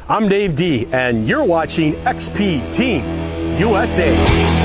I'm Dave D, and you're watching XP Team USA.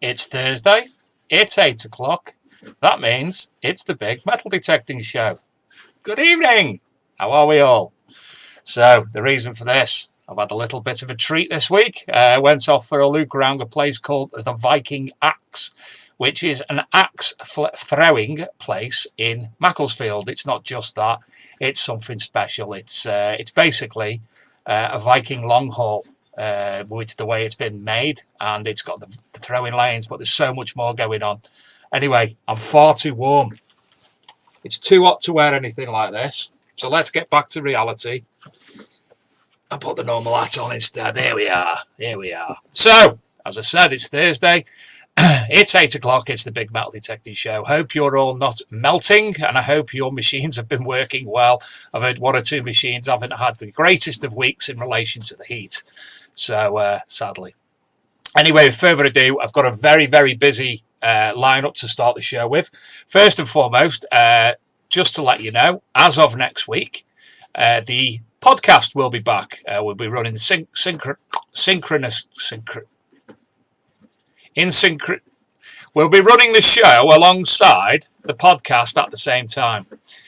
It's Thursday, it's 8 o'clock. That means it's the big metal detecting show. Good evening! How are we all? So, the reason for this, I've had a little bit of a treat this week. I went off for a look around a place called the Viking Axe, which is an axe throwing place in Macclesfield. It's not just that, it's something special. It's basically a Viking long haul. With the way it's been made, and it's got the throwing lanes, but there's so much more going on. Anyway, I'm far too warm. It's too hot to wear anything like this, so let's get back to reality and put the normal hat on instead. Here we are. So, as I said, it's Thursday. It's 8 o'clock. It's the big metal detecting show. Hope you're all not melting, and I hope your machines have been working well. I've heard one or two machines haven't had the greatest of weeks in relation to the heat. So, sadly. Anyway, without further ado, I've got a very, very busy lineup to start the show with. First and foremost, just to let you know, as of next week, the podcast will be back. We'll be running We'll be running the show alongside the podcast at the same time.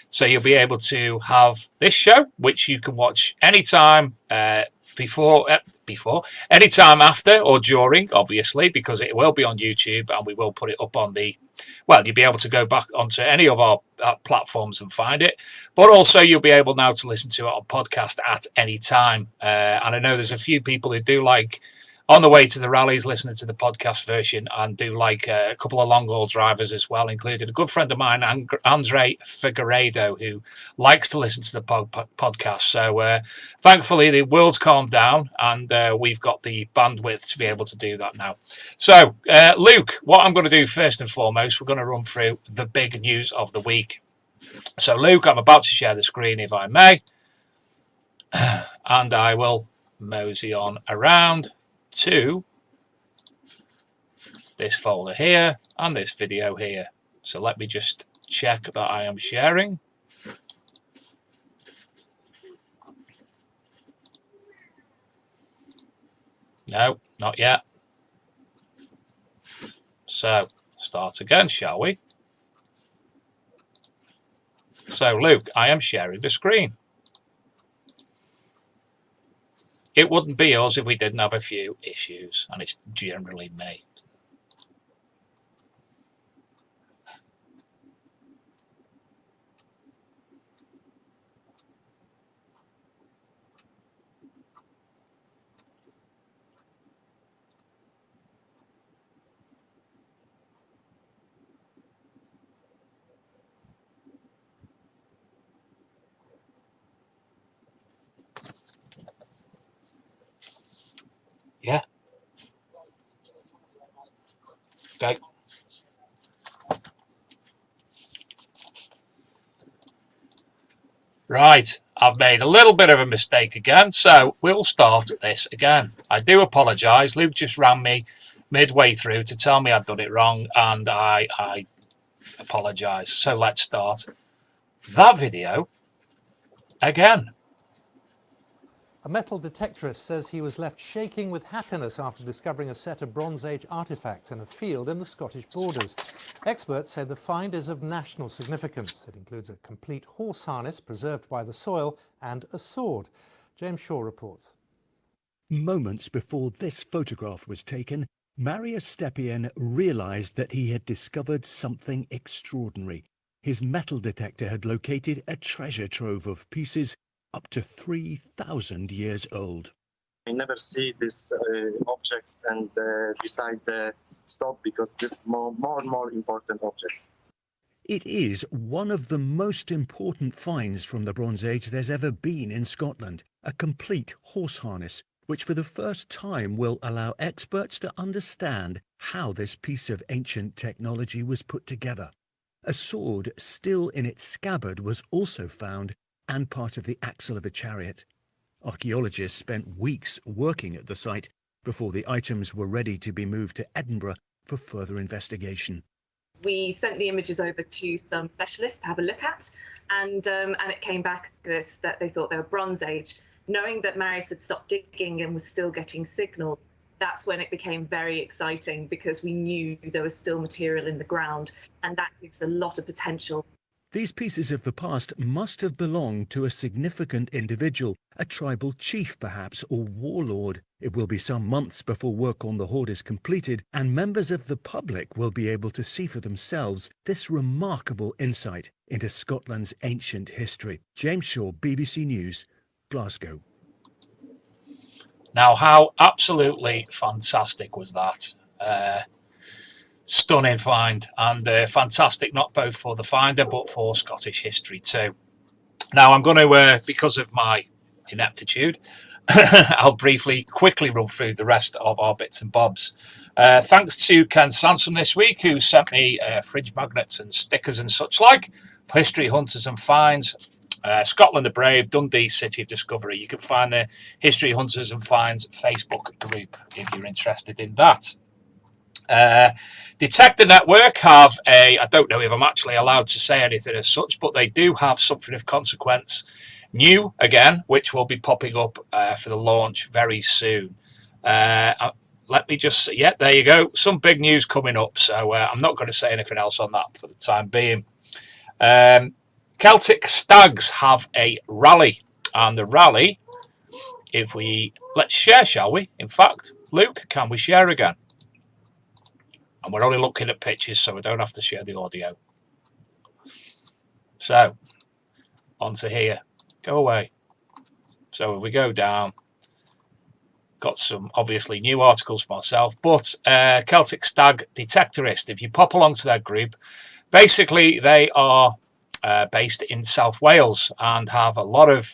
So you'll be able to have this show, which you can watch anytime anytime after or during, obviously, because it will be on YouTube and we will put it up on you'll be able to go back onto any of our platforms and find it, but also you'll be able now to listen to it on podcast at any time. And I know there's a few people who do like on the way to the rallies, listening to the podcast version, and do like a couple of long haul drivers as well, including a good friend of mine, Andre Figueiredo, who likes to listen to the podcast. So thankfully, the world's calmed down, and we've got the bandwidth to be able to do that now. So, Luke, what I'm going to do first and foremost, we're going to run through the big news of the week. So, Luke, I'm about to share the screen, if I may, and I will mosey on around to this folder here and this video here. So let me just check that I am sharing. No, not yet. So, start again, shall we? So, Luke, I am sharing the screen. It wouldn't be us if we didn't have a few issues, and it's generally me. Yeah. Okay. Right, I've made a little bit of a mistake again, so we'll start this again. I do apologise. Luke just ran me midway through to tell me I'd done it wrong, and I apologise. So let's start that video again. A metal detectorist says he was left shaking with happiness after discovering a set of Bronze Age artefacts in a field in the Scottish borders. Experts say the find is of national significance. It includes a complete horse harness preserved by the soil and a sword. James Shaw reports. Moments before this photograph was taken, Marius Stepien realised that he had discovered something extraordinary. His metal detector had located a treasure trove of pieces up to 3,000 years old. I never see these objects and decide to stop because this is more and more important objects. It is one of the most important finds from the Bronze Age there's ever been in Scotland, a complete horse harness, which for the first time will allow experts to understand how this piece of ancient technology was put together. A sword still in its scabbard was also found, and part of the axle of a chariot. Archaeologists spent weeks working at the site before the items were ready to be moved to Edinburgh for further investigation. We sent the images over to some specialists to have a look at, and it came back that they thought they were Bronze Age. Knowing that Marius had stopped digging and was still getting signals, that's when it became very exciting, because we knew there was still material in the ground, and that gives a lot of potential. These pieces of the past must have belonged to a significant individual, a tribal chief perhaps, or warlord. It will be some months before work on the hoard is completed, and members of the public will be able to see for themselves this remarkable insight into Scotland's ancient history. James Shaw, BBC News, Glasgow. Now, how absolutely fantastic was that? Stunning find, and fantastic not both for the finder but for Scottish history too. Now I'm going to, because of my ineptitude, I'll quickly run through the rest of our bits and bobs. Thanks to Ken Sansom this week, who sent me fridge magnets and stickers and such like for History Hunters and Finds. Scotland the Brave, Dundee City of Discovery. You can find the History Hunters and Finds Facebook group if you're interested in that. Detector Network have I don't know if I'm actually allowed to say anything as such, but they do have something of consequence new again, which will be popping up for the launch very soon. Let me just, yeah, there you go. Some big news coming up, so I'm not going to say anything else on that for the time being. Celtic Stags have a rally, and the rally, let's share, shall we? In fact, Luke, can we share again? And we're only looking at pictures, so we don't have to share the audio. So, onto here. Go away. So if we go down, got some obviously new articles for myself, but Celtic Stag Detectorist, if you pop along to that group, basically they are based in South Wales and have a lot of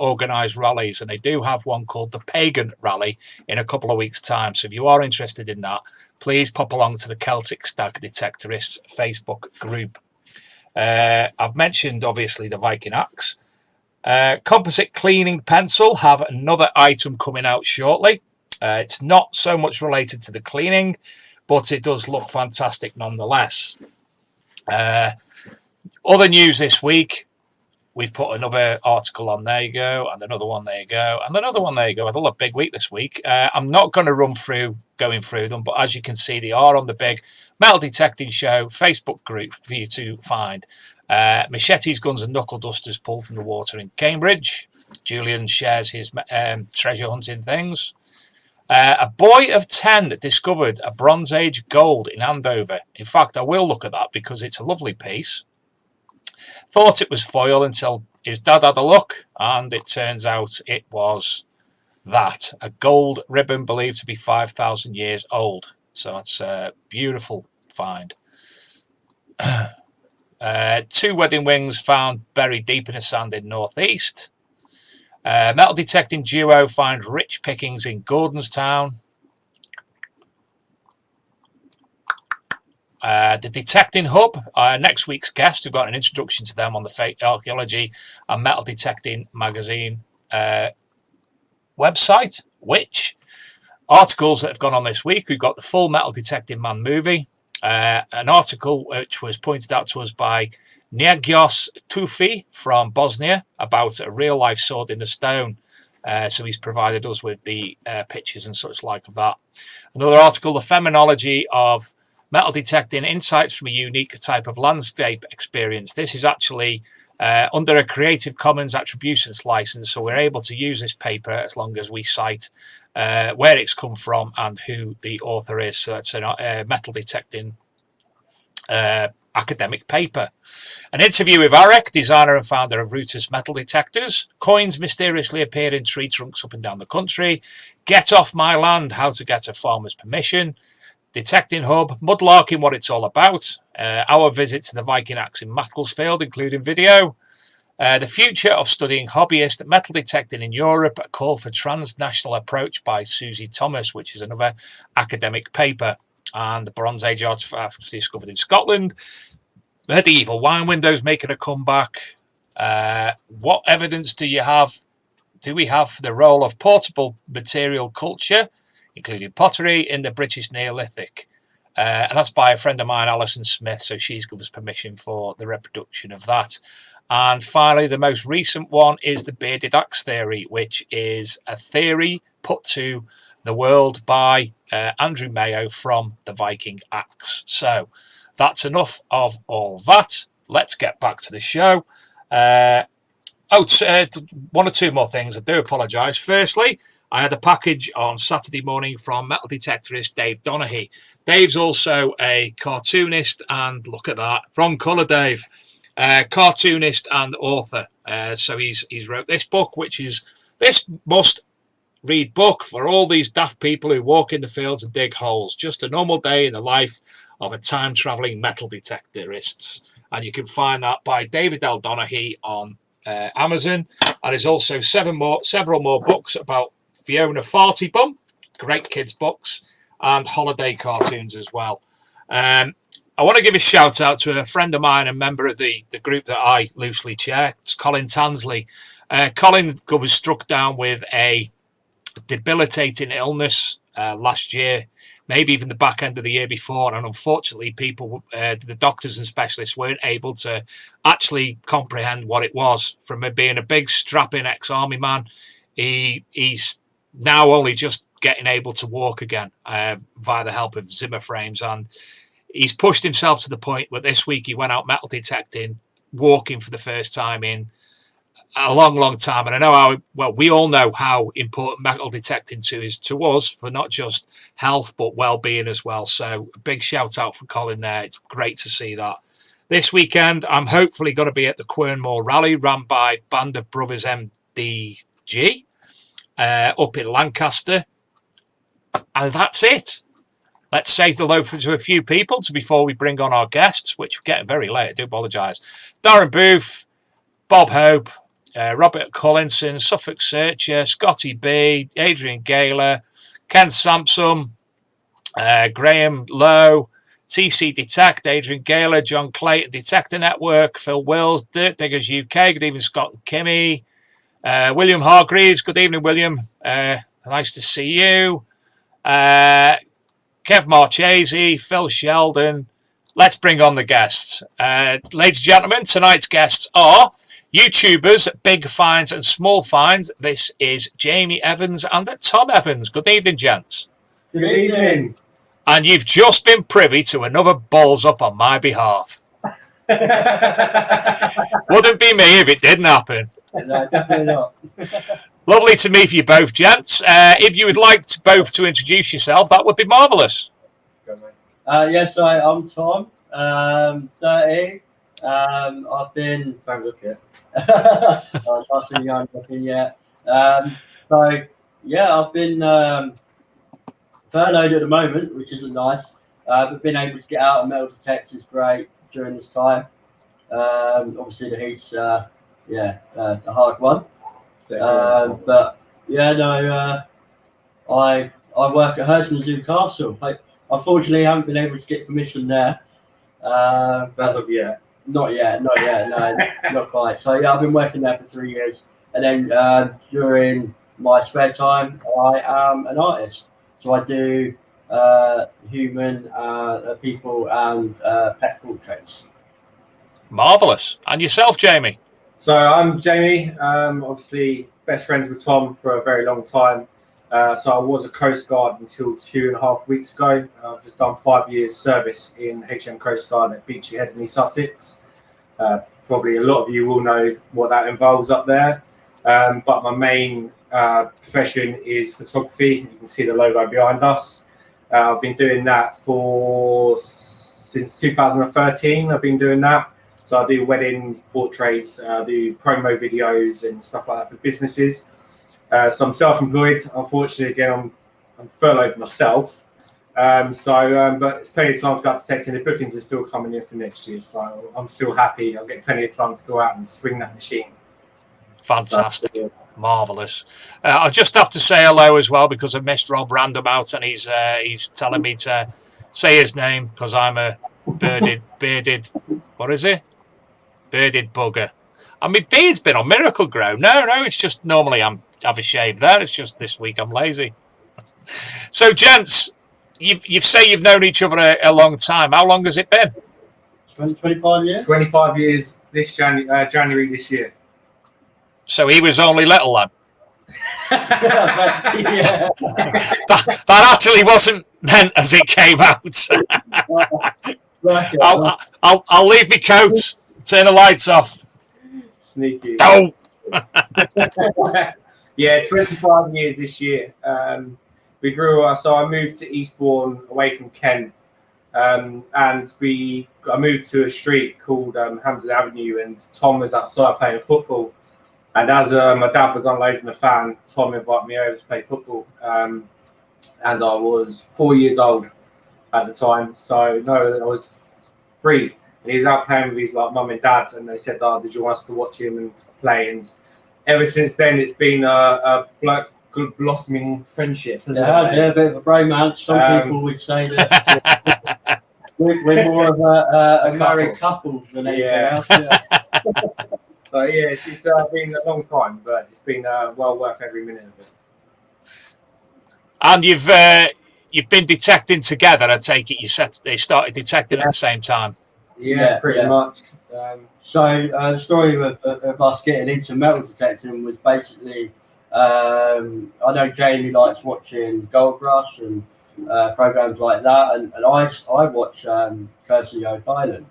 organised rallies, and they do have one called the Pagan Rally in a couple of weeks' time. So if you are interested in that, please pop along to the Celtic Stag Detectorists Facebook group. I've mentioned obviously the Viking axe. Composite cleaning pencil have another item coming out shortly. It's not so much related to the cleaning, but it does look fantastic nonetheless. Other news this week, we've put another article on. There you go, and another one. There you go, and another one. There you go. I've had a big week this week. I'm not going to run through going through them, but as you can see, they are on the big Metal Detecting Show Facebook group for you to find. Machetes, Guns and Knuckle Dusters pulled from the water in Cambridge. Julian shares his treasure hunting things. A boy of 10 discovered a Bronze Age gold in Andover. In fact, I will look at that because it's a lovely piece. Thought it was foil until his dad had a look, and it turns out it was that. A gold ribbon believed to be 5,000 years old. So that's a beautiful find. 2 wedding rings found buried deep in the sand in northeast. Metal detecting duo find rich pickings in Gordonstown. The Detecting Hub, next week's guest, we've got an introduction to them on the Fake Archaeology and Metal Detecting magazine website. Which articles that have gone on this week? We've got the full Metal Detecting Man movie, an article which was pointed out to us by Negios Tufi from Bosnia about a real-life sword in the stone. So he's provided us with the pictures and such like of that. Another article, the Phenomenology of Metal Detecting, Insights from a Unique Type of Landscape Experience. This is actually under a Creative Commons Attributions license, so we're able to use this paper as long as we cite where it's come from and who the author is. So it's a metal detecting academic paper. An interview with Arek, designer and founder of Router's Metal Detectors. Coins mysteriously appear in tree trunks up and down the country. Get off my land, how to get a farmer's permission. Detecting Hub, mudlarking, what it's all about. Our visit to the Viking Axe in Macclesfield, including video. The future of studying hobbyist metal detecting in Europe, a call for transnational approach by Susie Thomas, which is another academic paper. And the Bronze Age artifacts discovered in Scotland. Medieval wine windows making a comeback. What evidence do we have for the role of portable material culture, including pottery, in the British Neolithic? And that's by a friend of mine, Alison Smith, so she's given us permission for the reproduction of that. And finally, the most recent one is the bearded axe theory, which is a theory put to the world by Andrew Mayo from the Viking Axe. So that's enough of all that. Let's get back to the show. One or two more things. I do apologise. Firstly, I had a package on Saturday morning from metal detectorist Dave Donaghy. Dave's also a cartoonist, and look at that. Wrong colour, Dave. Cartoonist and author. So he's wrote this book, which is this must-read book for all these daft people who walk in the fields and dig holes. Just a normal day in the life of a time-travelling metal detectorist. And you can find that by David L. Donaghy on Amazon. And there's also several more books about Fiona Fartybum, great kids books, and holiday cartoons as well. I want to give a shout out to a friend of mine, a member of the group that I loosely chair. It's Colin Tansley. Colin was struck down with a debilitating illness last year, maybe even the back end of the year before, and unfortunately people, the doctors and specialists weren't able to actually comprehend what it was. From being a big strapping ex-army man, he's now only just getting able to walk again via the help of Zimmer frames, and he's pushed himself to the point where this week he went out metal detecting, walking for the first time in a long time. And I know we all know how important metal detecting is to us, for not just health but well-being as well. So a big shout out for Colin there. It's great to see that. This weekend I'm hopefully going to be at the Quernmore Rally, run by Band of Brothers MDG up in Lancaster, and that's it. Let's say hello to a few people before we bring on our guests, which we're getting very late. I do apologise. Darren Booth, Bob Hope, Robert Collinson, Suffolk Searcher, Scotty B, Adrian Gaylor, Ken Sampson, Graham Lowe, TC Detect, Adrian Gaylor, John Clayton, Detector Network, Phil Wills, Dirt Diggers UK, good evening Scott and Kimmy, William Hargreaves, good evening William, nice to see you, Kev Marchese, Phil Sheldon. Let's bring on the guests. Ladies and gentlemen, tonight's guests are YouTubers, big finds and small finds. This is Jamie Evans and Tom Evans. Good evening, gents. Good evening. And you've just been privy to another balls up on my behalf. Wouldn't be me if it didn't happen. No, definitely not. Lovely to meet you both, gents. If you would like to both to introduce yourself, that would be marvellous. Yes, I'm Tom, 30. I've been, don't look it. I'm not so young looking yet. So, yeah, I've been furloughed at the moment, which isn't nice. But being able to get out and metal detect is great during this time. Obviously, the heat's, a hard one. But, yeah, no, I work at ARCHMDMAG Castle. Unfortunately, I haven't been able to get permission there. As of yet. Not yet, no, not quite. So yeah, I've been working there for 3 years, and then during my spare time, I am an artist. So I do human, people, and pet portraits. Marvellous. And yourself, Jamie? So I'm Jamie. Obviously, best friends with Tom for a very long time. So I was a Coast Guard until 2.5 weeks ago. I've just done 5 years service in HM Coast Guard at Beachy Head in East Sussex. Probably a lot of you will know what that involves up there. But my main profession is photography. You can see the logo behind us. I've been doing that since 2013. I've been doing that. So I do weddings, portraits, I do promo videos and stuff like that for businesses. So I'm self-employed. Unfortunately, again, I'm furloughed myself. But it's plenty of time to go out detecting. The bookings are still coming in for next year, so I'm still happy. I'll get plenty of time to go out and swing that machine. Fantastic. So, marvellous. I just have to say hello as well because I missed Rob Random out and he's telling me to say his name because I'm a bearded, what is it? Bearded bugger. And my beard's been on Miracle Grow. No, it's just normally I have a shave there. It's just this week I'm lazy. So, gents, you've said you've known each other a long time. How long has it been? 25 years. 25 years this January this year. So he was only little then. Yeah. that actually wasn't meant as it came out. I'll leave my coat. Turn the lights off. Sneaky. Don't. Yeah, 25 years this year. We grew up, so I moved to Eastbourne away from Kent. And I moved to a street called Hampton Avenue, and Tom was outside playing football. And as my dad was unloading the fan, Tom invited me over to play football. And I was 4 years old at the time. So, no, I was 3. And he was out playing with his mum and dad, and they said, did you want us to watch him and play? And ever since then, it's been a good blossoming friendship. Yeah, a bit of a bromance. Some people would say that we're more of a married couple than anything else. Yeah. So yeah, it's been a long time, but it's been well worth every minute of it. And you've been detecting together. I take it they started detecting at the same time. Yeah, pretty much. So the story of us getting into metal detecting was basically, I know Jamie likes watching Gold Rush and programs like that, and I watch Cursey Oak Island.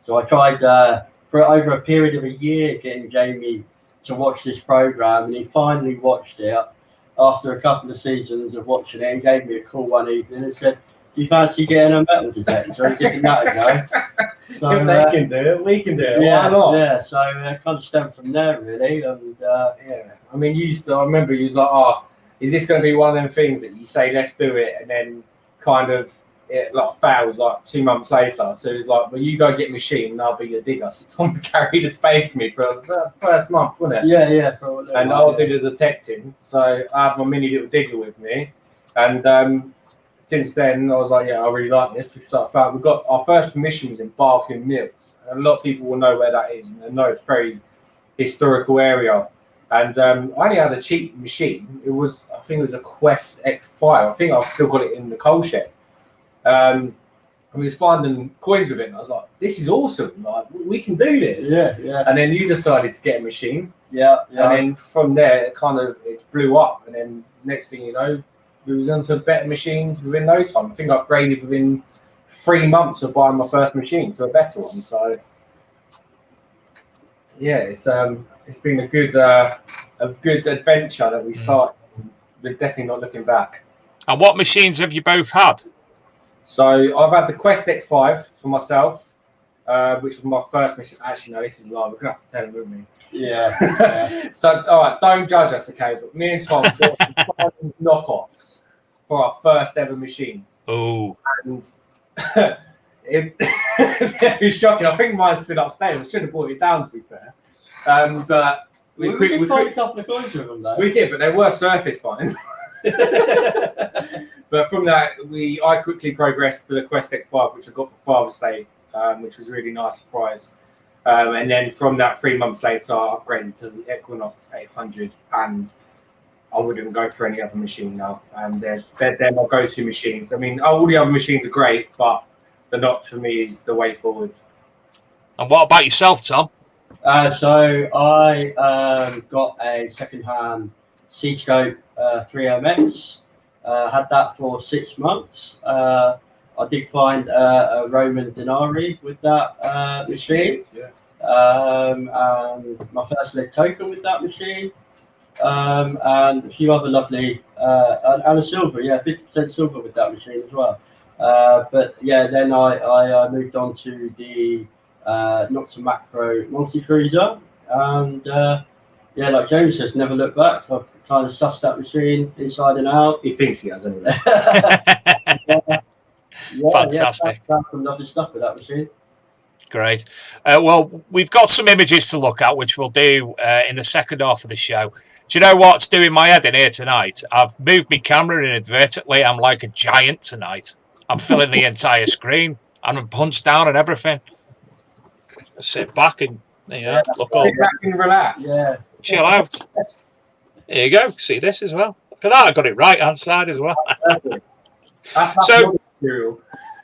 So I tried for over a period of a year getting Jamie to watch this program, and he finally watched it after a couple of seasons of watching it and gave me a call one evening and said, do you fancy getting a metal detector and giving that a go? So, if they can do it, we can do it. Yeah, why not? Yeah, so kind of stemmed from there, really. And yeah, I mean, I remember you was like, is this going to be one of them things that you say, let's do it, and then kind of it fails 2 months later. So it's like, well, you go get a machine and I'll be your digger. So Tom carried the spade for me for the first month, wasn't it? Yeah. And I'll do the detecting. So I had my mini little digger with me, and since then I was like, yeah, I really like this because I found we got our first permissions in Barking Mills. And a lot of people will know where that is, and they know it's a very historical area. And I only had a cheap machine. I think it was a Quest X5. I think I've still got it in the coal shed. and we was finding coins with it. And I was like, "This is awesome! Like, we can do this." Yeah, yeah. And then you decided to get a machine. Yeah, yeah. And then from there, it blew up. And then next thing you know, we was onto better machines within no time. I think I upgraded within 3 months of buying my first machine to a better one. So yeah, it's been a good adventure that we started. We're definitely not looking back. And what machines have you both had? So I've had the Quest X5 for myself, which was my first machine. Actually, no, this is live. We're gonna have to tell them with me. Yeah. So, all right, don't judge us, okay? But me and Tom bought some knockoffs for our first ever machine. Oh. And it was shocking. I think mine's still upstairs. I should have brought it down, to be fair. But we did find a couple of coins with them, though. We did, but they were surface fine. But from that, I quickly progressed to the Quest X5, which I got for Father's Day, which was a really nice surprise. And then from that, 3 months later, I upgraded to the Equinox 800, and I wouldn't go for any other machine now. They're my go-to machines. I mean, all the other machines are great, but the Nox for me is the way forward. And what about yourself, Tom? So I got a second-hand C-Scope 3MX. Had that for 6 months. I did find a Roman Denari with that machine. Yeah. And my first lead token with that machine. And a few other lovely, and a silver, 50% silver with that machine as well. But yeah, then I moved on to the Nox Macro multi-cruiser. And like James says, never look back. I've kind of sussed that machine inside and out. He thinks he has, anyway. Fantastic. Found some lovely stuff with that machine. Great. Well, we've got some images to look at, which we'll do in the second half of the show. Do you know what's doing my head in here tonight? I've moved my camera inadvertently. I'm like a giant tonight. I'm filling the entire screen. I'm punched down and everything. Sit back and look up. Sit back and relax. Yeah. Chill out. There you go. See this as well. Look at that. I got it right hand side as well. So,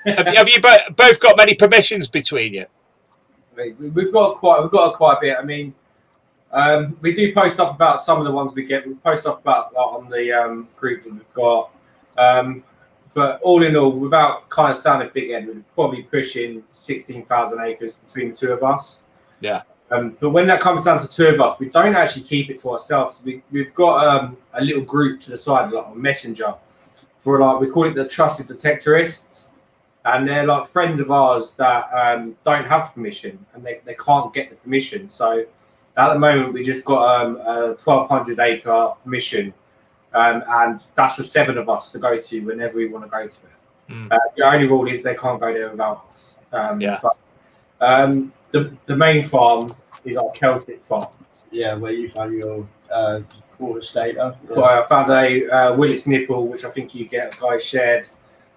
have you both got many permissions between you? We've got quite a bit. I mean, we do post up about some of the ones we get. We post up about on the group that we've got. But all in all, without kind of sounding big head, we're probably pushing 16,000 acres between the two of us. Yeah. But when that comes down to two of us, we don't actually keep it to ourselves. We've got a little group to the side, like a messenger, for we call it the trusted detectorists, and they're like friends of ours that don't have permission and they can't get the permission. So at the moment, we just got a 1,200 acre permission, and that's for 7 of us to go to whenever we want to go to it. The only rule is they can't go there without us. But, the main farm is our Celtic farm. Yeah, where you found your quarter stater. Yeah. Well, I found a Willet's nipple, which I think you get guys shared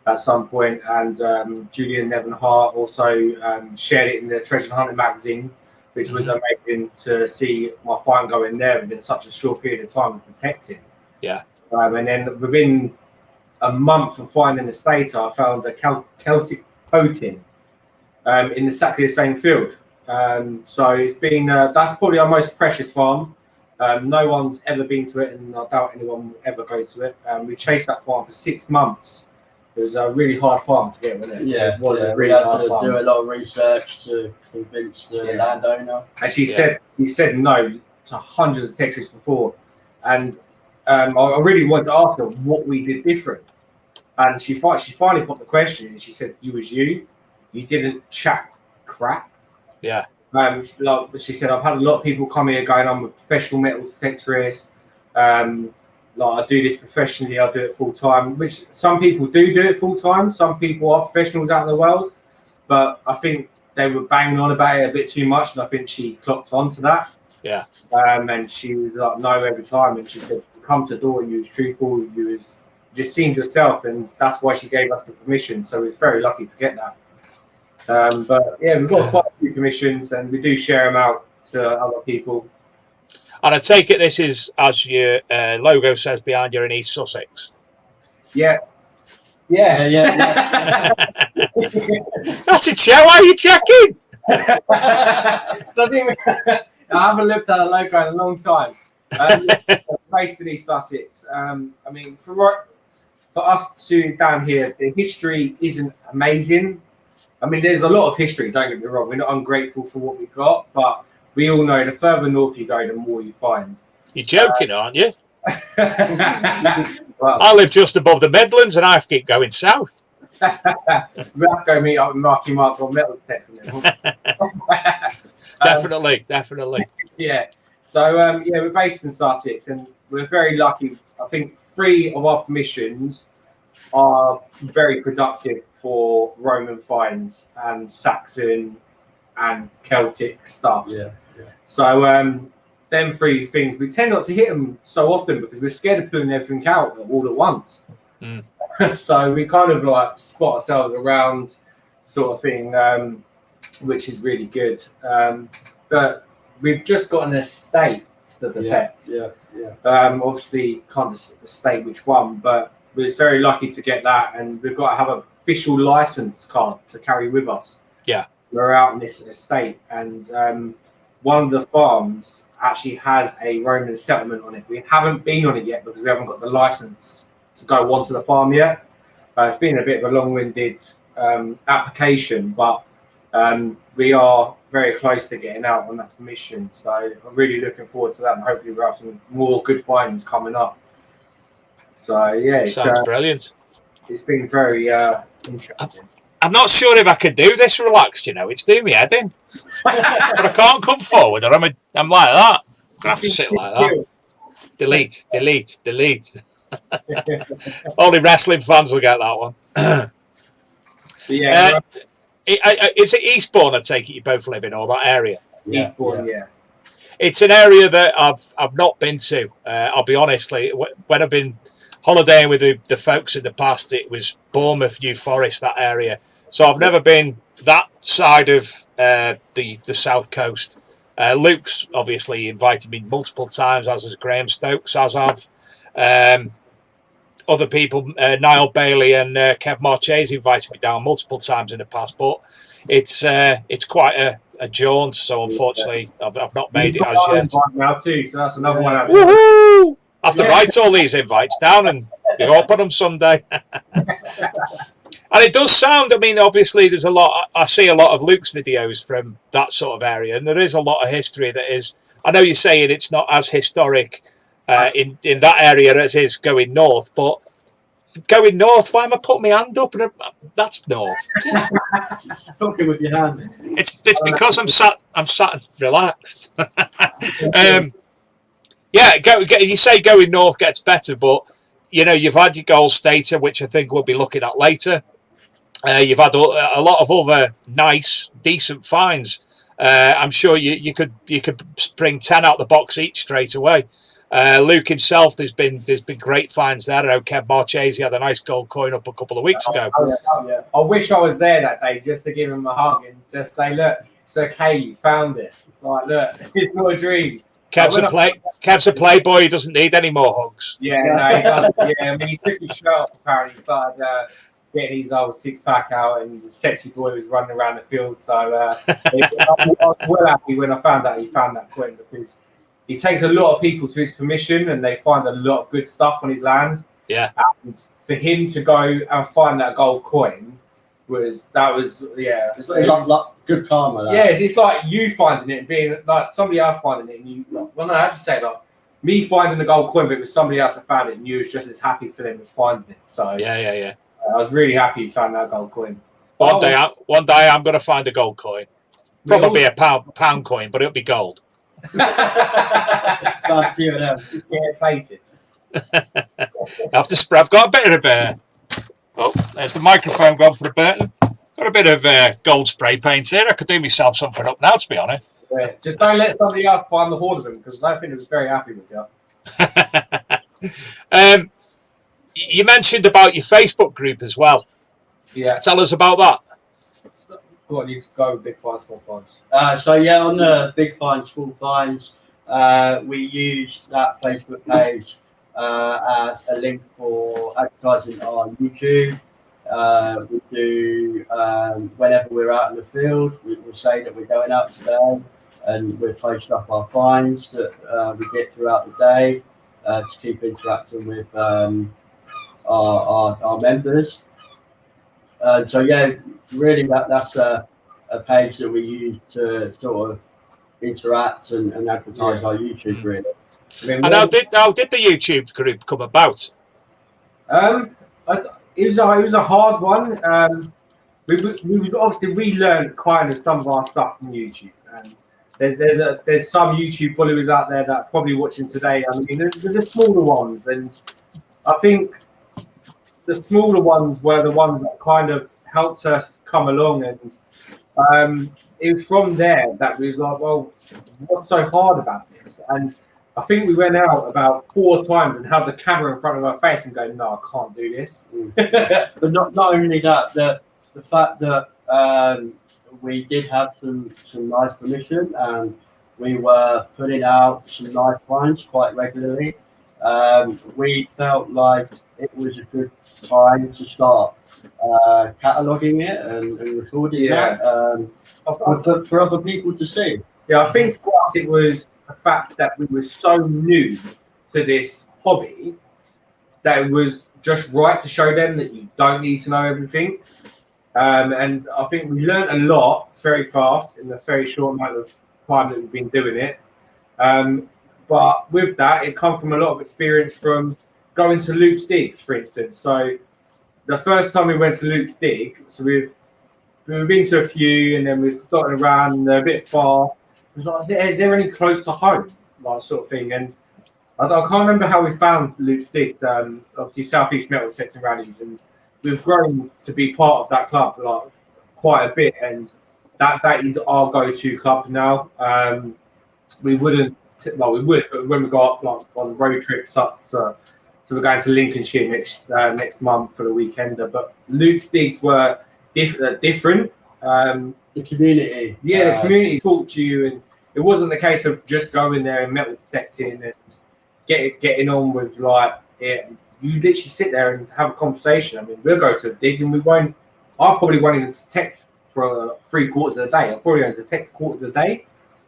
at some point, and Julian Nevin Hart also shared it in the Treasure Hunter magazine, which was amazing to see my find go in there within such a short period of time and protecting. Yeah. And then within a month of finding the stater, I found a Celtic coating in exactly the same field. So it's been that's probably our most precious farm. No one's ever been to it, and I doubt anyone will ever go to it. We chased that farm for 6 months. It was a really hard farm to get with it. Yeah, it was a we really had hard to farm. do a lot of research to convince the landowner. And he said no to hundreds of textures before, and I really wanted to ask her what we did different. And she finally put the question, and she said, "You didn't chat crap." Yeah. Like she said, I've had a lot of people come here going on with professional metal detectorists. Like I do this professionally, I do it full time, which some people do it full time. Some people are professionals out in the world, but I think they were banging on about it a bit too much, and I think she clocked onto that. Yeah. And she was like, no, every time, and she said, come to the door, you was truthful, you just seemed yourself, and that's why she gave us the permission. So we was very lucky to get that. But yeah, we've got quite a few permissions, and we do share them out to other people. And I take it this is, as your logo says behind you, in East Sussex. Yeah. That's a show. How are you checking? I haven't looked at a logo in a long time. Based in East Sussex. I mean, for us two down here, the history isn't amazing. I mean, there's a lot of history, don't get me wrong. We're not ungrateful for what we've got, but we all know the further north you go, the more you find. You're joking, aren't you? Well, I live just above the Midlands and I have to keep going south. we have to go meet up with Marky Mark on metal detecting. Definitely. Yeah. So, yeah, we're based in Sussex and we're very lucky. I think 3 of our permissions are very productive for Roman finds and Saxon and Celtic stuff. Yeah. So, them 3 things, we tend not to hit them so often because we're scared of pulling everything out all at once. So we kind of like spot ourselves around sort of thing, which is really good. But we've just got an estate to protect. Yeah. Obviously, can't state which one, but we're very lucky to get that, and we've got to have an official license card to carry with us. Yeah. We're out in this estate, and one of the farms actually had a Roman settlement on it. We haven't been on it yet because we haven't got the license to go onto the farm yet. It's been a bit of a long-winded application, but we are very close to getting out on that permission. So I'm really looking forward to that, and hopefully we'll have some more good finds coming up. So yeah, Sounds brilliant. It's been very interesting. I'm not sure if I can do this relaxed, you know. It's doing me head in. But I can't come forward or I'm like that. I'm gonna have to sit like that. Delete. Only wrestling fans will get that one. Yeah. Is it Eastbourne, I take it you both live in, or that area? Eastbourne, yeah. It's an area that I've not been to. I'll be honest, when I've been holidaying with the folks in the past, it was Bournemouth, New Forest, that area. So I've never been that side of the south coast. Luke's obviously invited me multiple times, as has Graham Stokes, as have other people. Niall Bailey and Kev Marchese invited me down multiple times in the past, but it's quite a jaunt. So unfortunately, I've not made it as yet. Now too, so that's another one. Woohoo! I have to write all these invites down and go up on them someday. And it does sound, I mean, obviously there's a lot, I see a lot of Luke's videos from that sort of area, and there is a lot of history that is, I know you're saying it's not as historic in that area as is going north, but going north, why am I putting my hand up? That's north. Talking with your hand. It's because I'm sat relaxed. Yeah, you say going north gets better, but you know, you've had your gold stater, which I think we'll be looking at later. You've had a lot of other nice, decent finds. I'm sure you could bring 10 out the box each straight away. Luke himself, there's been great finds there. I know Kev Marchese had a nice gold coin up a couple of weeks ago. Yeah. I wish I was there that day just to give him a hug and just say, look, it's okay, you found it. Like, look, it's not a dream. Kev's a playboy. He doesn't need any more hugs. Yeah, no, he doesn't. Yeah, I mean, he took his shirt off apparently. He started getting his old 6-pack out, and the sexy boy was running around the field. So I was well happy when I found out he found that coin, because he takes a lot of people to his permission, and they find a lot of good stuff on his land. Yeah. And for him to go and find that gold coin was Like good karma. That. Yeah, it's like you finding it and being like somebody else finding it, and you. Well, no, how'd you say that? Me finding the gold coin, but it was somebody else that found it, and you was just as happy for them as finding it. So yeah. I was really happy you found that gold coin. One day I'm going to find a gold coin. Probably a pound coin, but it'll be gold. Bad few of them. Yeah, plated. I've got a bit of oh, there's the microphone gone for the Burton. Got a bit of gold spray paint here. I could do myself something up now, to be honest. Yeah, just don't let somebody else find the hoard of them, because I think it was very happy with you. You mentioned about your Facebook group as well. Yeah. Tell us about that. Go on, you go with big finds, small finds. So yeah, on the big finds, small finds, we use that Facebook page as a link for advertising on YouTube, We do, whenever we're out in the field, we'll say that we're going out today, and we'll post up our finds that we get throughout the day to keep interacting with our members. So yeah, really that's a page that we use to sort of interact and advertise our YouTube, really. And how did the YouTube group come about? It was a hard one. We obviously we learned kind of some of our stuff from YouTube. And there's some YouTube followers out there that are probably watching today. I mean, there's the smaller ones, and I think the smaller ones were the ones that kind of helped us come along. And it was from there that we was like, well, what's so hard about this? And I think we went out about 4 times and had the camera in front of our face and go, no, I can't do this. But not only that, the fact that we did have some nice permission, and we were putting out some nice finds quite regularly. We felt like it was a good time to start cataloguing it and recording that for other people to see. Yeah, I think for us it was the fact that we were so new to this hobby that it was just right to show them that you don't need to know everything. And I think we learned a lot very fast in the very short amount of time that we've been doing it. But with that, it come from a lot of experience from going to Luke's digs, for instance. So the first time we went to Luke's dig, so we've been to a few, and then we've dotted around, and they're a bit far. It was like, is there any close to home, like sort of thing? And I can't remember how we found Luke's digs. Obviously, Southeast Metal Detecting Rallies, and we've grown to be part of that club like quite a bit, and that is our go-to club now. We wouldn't, well, we would, but when we got like on road trips up to, so we're going to Lincolnshire next month for the weekender. But Luke's digs were different. The community, the community talked to you, and it wasn't the case of just going there and metal detecting and getting on with like it. You literally sit there and have a conversation. I mean, we'll go to a dig and I probably won't even detect for 3/4 of the day. I'll probably only detect 1/4 of the day.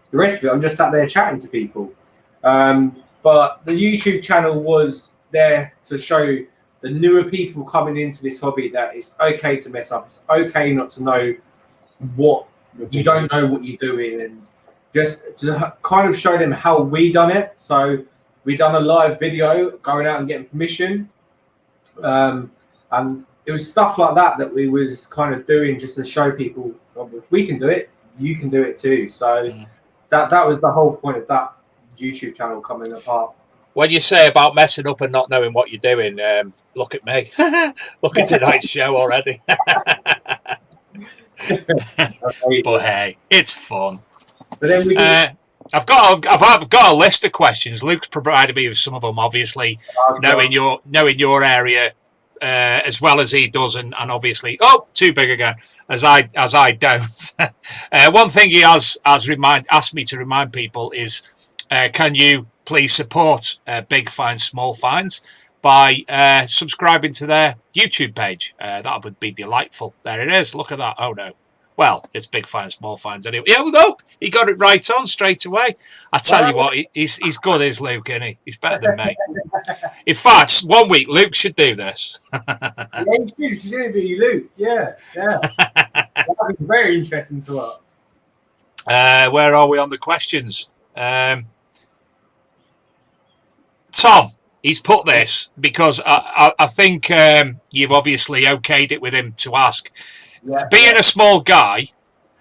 The rest of it, I'm just sat there chatting to people. But the YouTube channel was there to show the newer people coming into this hobby that it's okay to mess up. It's okay not to know what you don't know what you're doing, and just to kind of show them how we done it. So we done a live video going out and getting permission, and it was stuff like that we was kind of doing just to show people, oh, if we can do it, you can do it too. So that was the whole point of that YouTube channel coming apart. When you say about messing up and not knowing what you're doing, look at me. Look at tonight's show already. But hey, it's fun. But then I've got a list of questions. Luke's provided me with some of them, obviously, knowing your area as well as he does, and obviously, too big again, as I don't. One thing he has asked me to remind people is, can you please support Big Finds, Small Finds by subscribing to their YouTube page? That would be delightful. There it is. Look at that. Oh no. Well, it's Big Finds, Small Finds anyway. Yeah, well, no, he got it right on straight away. I tell you what, he's good as Luke, isn't he? He's better than me. In fact, one week Luke should do this. Yeah, you should be Luke. Yeah. That'd be very interesting to watch. Where are we on the questions? Tom, he's put this because I think you've obviously okayed it with him to ask. Being a small guy,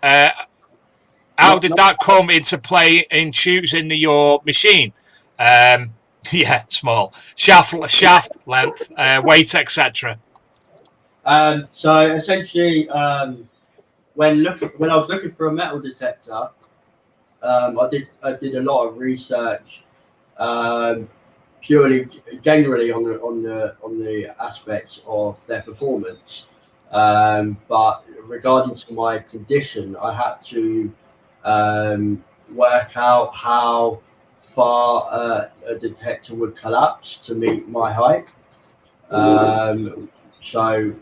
how did that come into play in choosing your machine? Yeah, small. Shaft length, weight, etc. So essentially, when I was looking for a metal detector, I did a lot of research, generally on the aspects of their performance. But regarding to my condition, I had to work out how far a detector would collapse to meet my height. So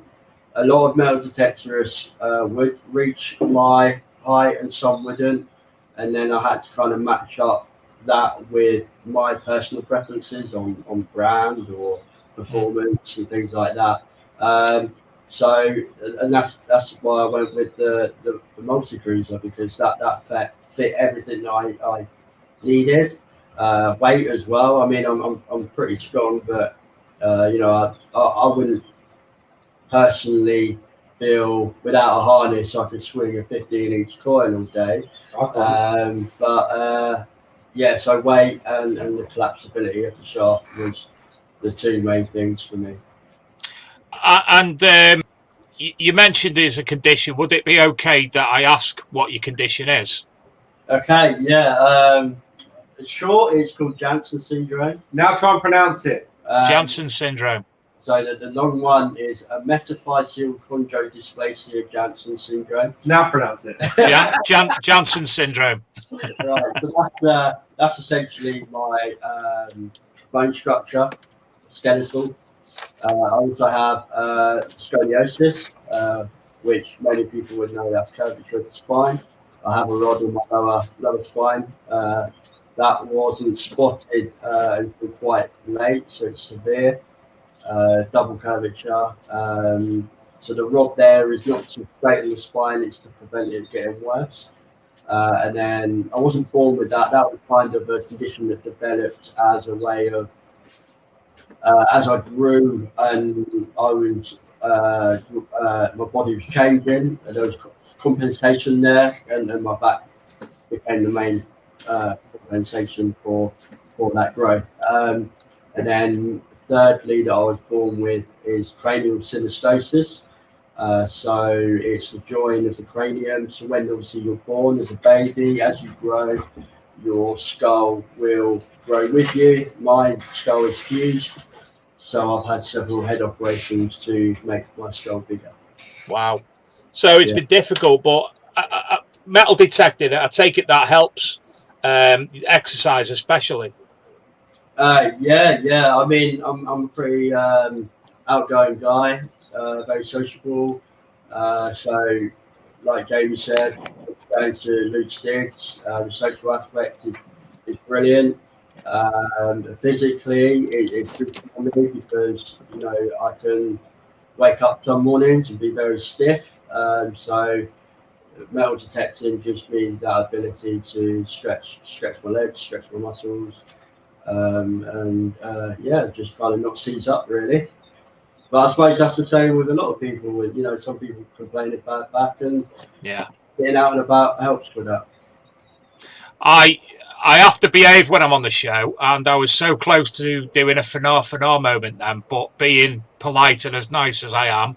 a lot of metal detectorists would reach my height and some wouldn't, and then I had to kind of match up that with my personal preferences on brand or performance and things like that. So, and that's why I went with the multi cruiser, because that fit everything that I needed. Weight as well. I mean, I'm pretty strong, but you know, I wouldn't personally feel without a harness I could swing a 15-inch coil all day. Yeah, so weight and the collapsibility of the shaft was the two main things for me. And you mentioned there's a condition. Would it be okay that I ask what your condition is? Okay, yeah. Short, it's called Janssen syndrome. Now try and pronounce it. Janssen syndrome. So the long one is a metaphyseal chondrodysplasia Janssen syndrome. Now pronounce it. Janssen syndrome. Right, so that's essentially my bone structure, skeletal. I also have scoliosis, which many people would know that's curvature of the spine. I have a rod in my lower spine. That wasn't spotted until quite late, so it's severe. Double curvature. So the rod there is not to straighten the spine, it's to prevent it getting worse. And then I wasn't born with that. That was kind of a condition that developed as a way of, as I grew and I was, my body was changing, and there was compensation there, and my back became the main compensation for that growth. And then thirdly, that I was born with is cranial synostosis. So it's the join of the cranium. So when obviously you're born as a baby, as you grow, your skull will grow with you. My skull is fused, so I've had several head operations to make my skull bigger. Wow. So it's been difficult, but metal detecting, I take it that helps. Exercise especially. Yeah. I mean, I'm a pretty outgoing guy, very sociable. So, like Jamie said, going to loose digs, the social aspect is brilliant. Physically, it's good for me because, you know, I can wake up some mornings and be very stiff. So metal detecting gives me that ability to stretch my legs, stretch my muscles, just kind of not seize up really. But I suppose that's the same with a lot of people. With, you know, some people complain about back, and getting out and about helps with that. I have to behave when I'm on the show, and I was so close to doing a fanar moment then, but being polite and as nice as I am,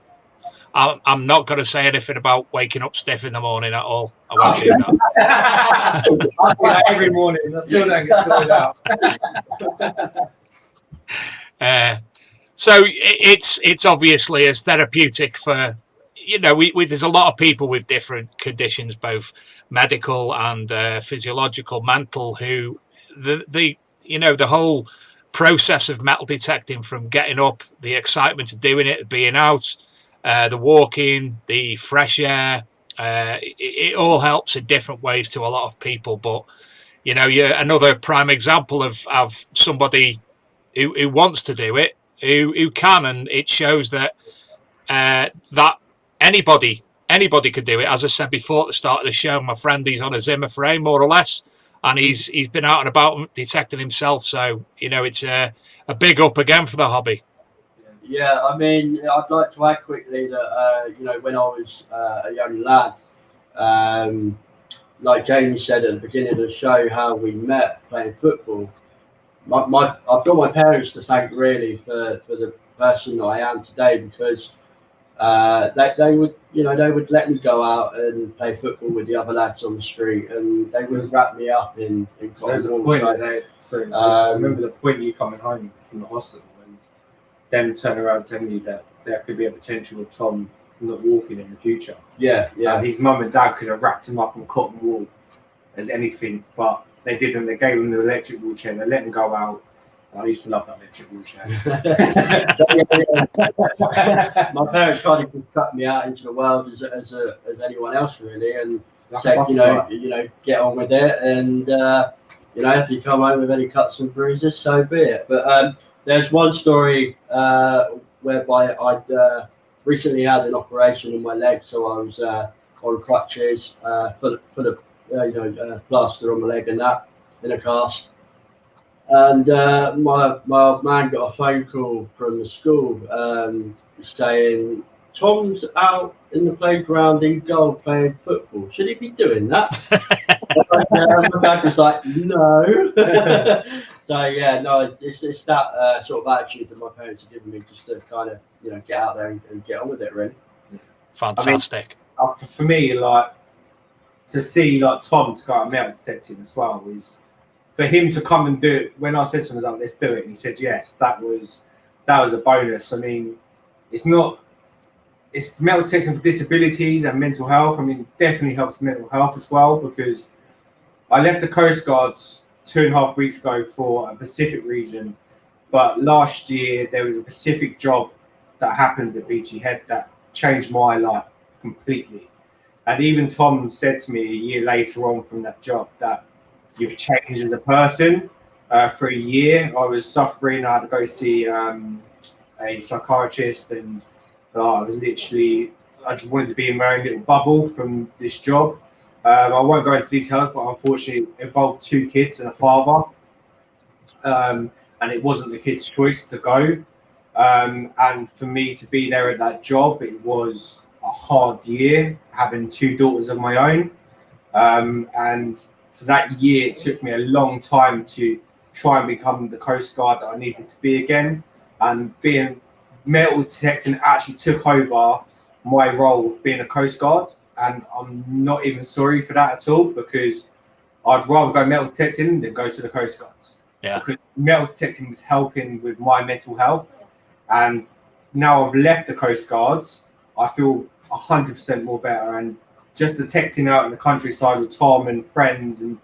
I'm not going to say anything about waking up stiff in the morning at all. I won't do that. I do that every morning. I still don't get sorted out. So it's obviously as therapeutic for, you know, there's a lot of people with different conditions, both medical and physiological, mental, who the whole process of metal detecting, from getting up, the excitement of doing it, being out, the walking, the fresh air, it all helps in different ways to a lot of people. But, you know, you're another prime example of somebody who wants to do it, who can, and it shows that that anybody could do it. As I said before at the start of the show, my friend, he's on a Zimmer frame, more or less, and he's been out and about detecting himself. So, you know, it's a big up again for the hobby. Yeah, I mean, I'd like to add quickly that, you know, when I was a young lad, like Jamie said at the beginning of the show, how we met playing football. I've got my parents to thank really for the person that I am today, because they would let me go out and play football with the other lads on the street, and they would wrap me up in There's a cotton point wool. there. So I remember the point of you coming home from the hospital and them turning around telling you that there could be a potential of Tom not walking in the future. Yeah. And his mum and dad could have wrapped him up on cotton wool as anything, but they didn't. They gave him the electric wheelchair. They let him go out. I used to love that electrical show. My parents tried to just cut me out into the world as anyone else really, and That's said, right. get on with it, and if you come home with any cuts and bruises, so be it. But there's one story whereby I'd recently had an operation on my leg, so I was on crutches, full of plaster on my leg and that, in a cast. And my old man got a phone call from the school saying, Tom's out in the playground in goal playing football. Should he be doing that? My dad was like, no. So, yeah, no, it's that sort of attitude that my parents have given me, just to kind of, get out there and get on with it, really. Fantastic. I mean, for me, like, to see like Tom to go out metal detecting as well is for him to come and do it. When I said to him, let's do it, and he said yes, that was a bonus. I mean, it's metal detecting for disabilities and mental health. I mean, it definitely helps mental health as well, because I left the Coast Guards 2.5 weeks ago for a specific reason, but last year there was a specific job that happened at BG Head that changed my life completely. And even Tom said to me a year later on from that job that you've changed as a person. For a year, I was suffering. I had to go see a psychiatrist, and I just wanted to be in my own little bubble from this job. I won't go into details, but unfortunately it involved 2 kids and a father. And it wasn't the kid's choice to go. And for me to be there at that job, it was a hard year, having 2 daughters of my own. And for that year, it took me a long time to try and become the Coast Guard that I needed to be again. And being metal detecting actually took over my role of being a Coast Guard. And I'm not even sorry for that at all, because I'd rather go metal detecting than go to the Coast Guards. Yeah. Because metal detecting was helping with my mental health. And now I've left the Coast Guards, I feel 100% more better. And just detecting out in the countryside with Tom and friends, and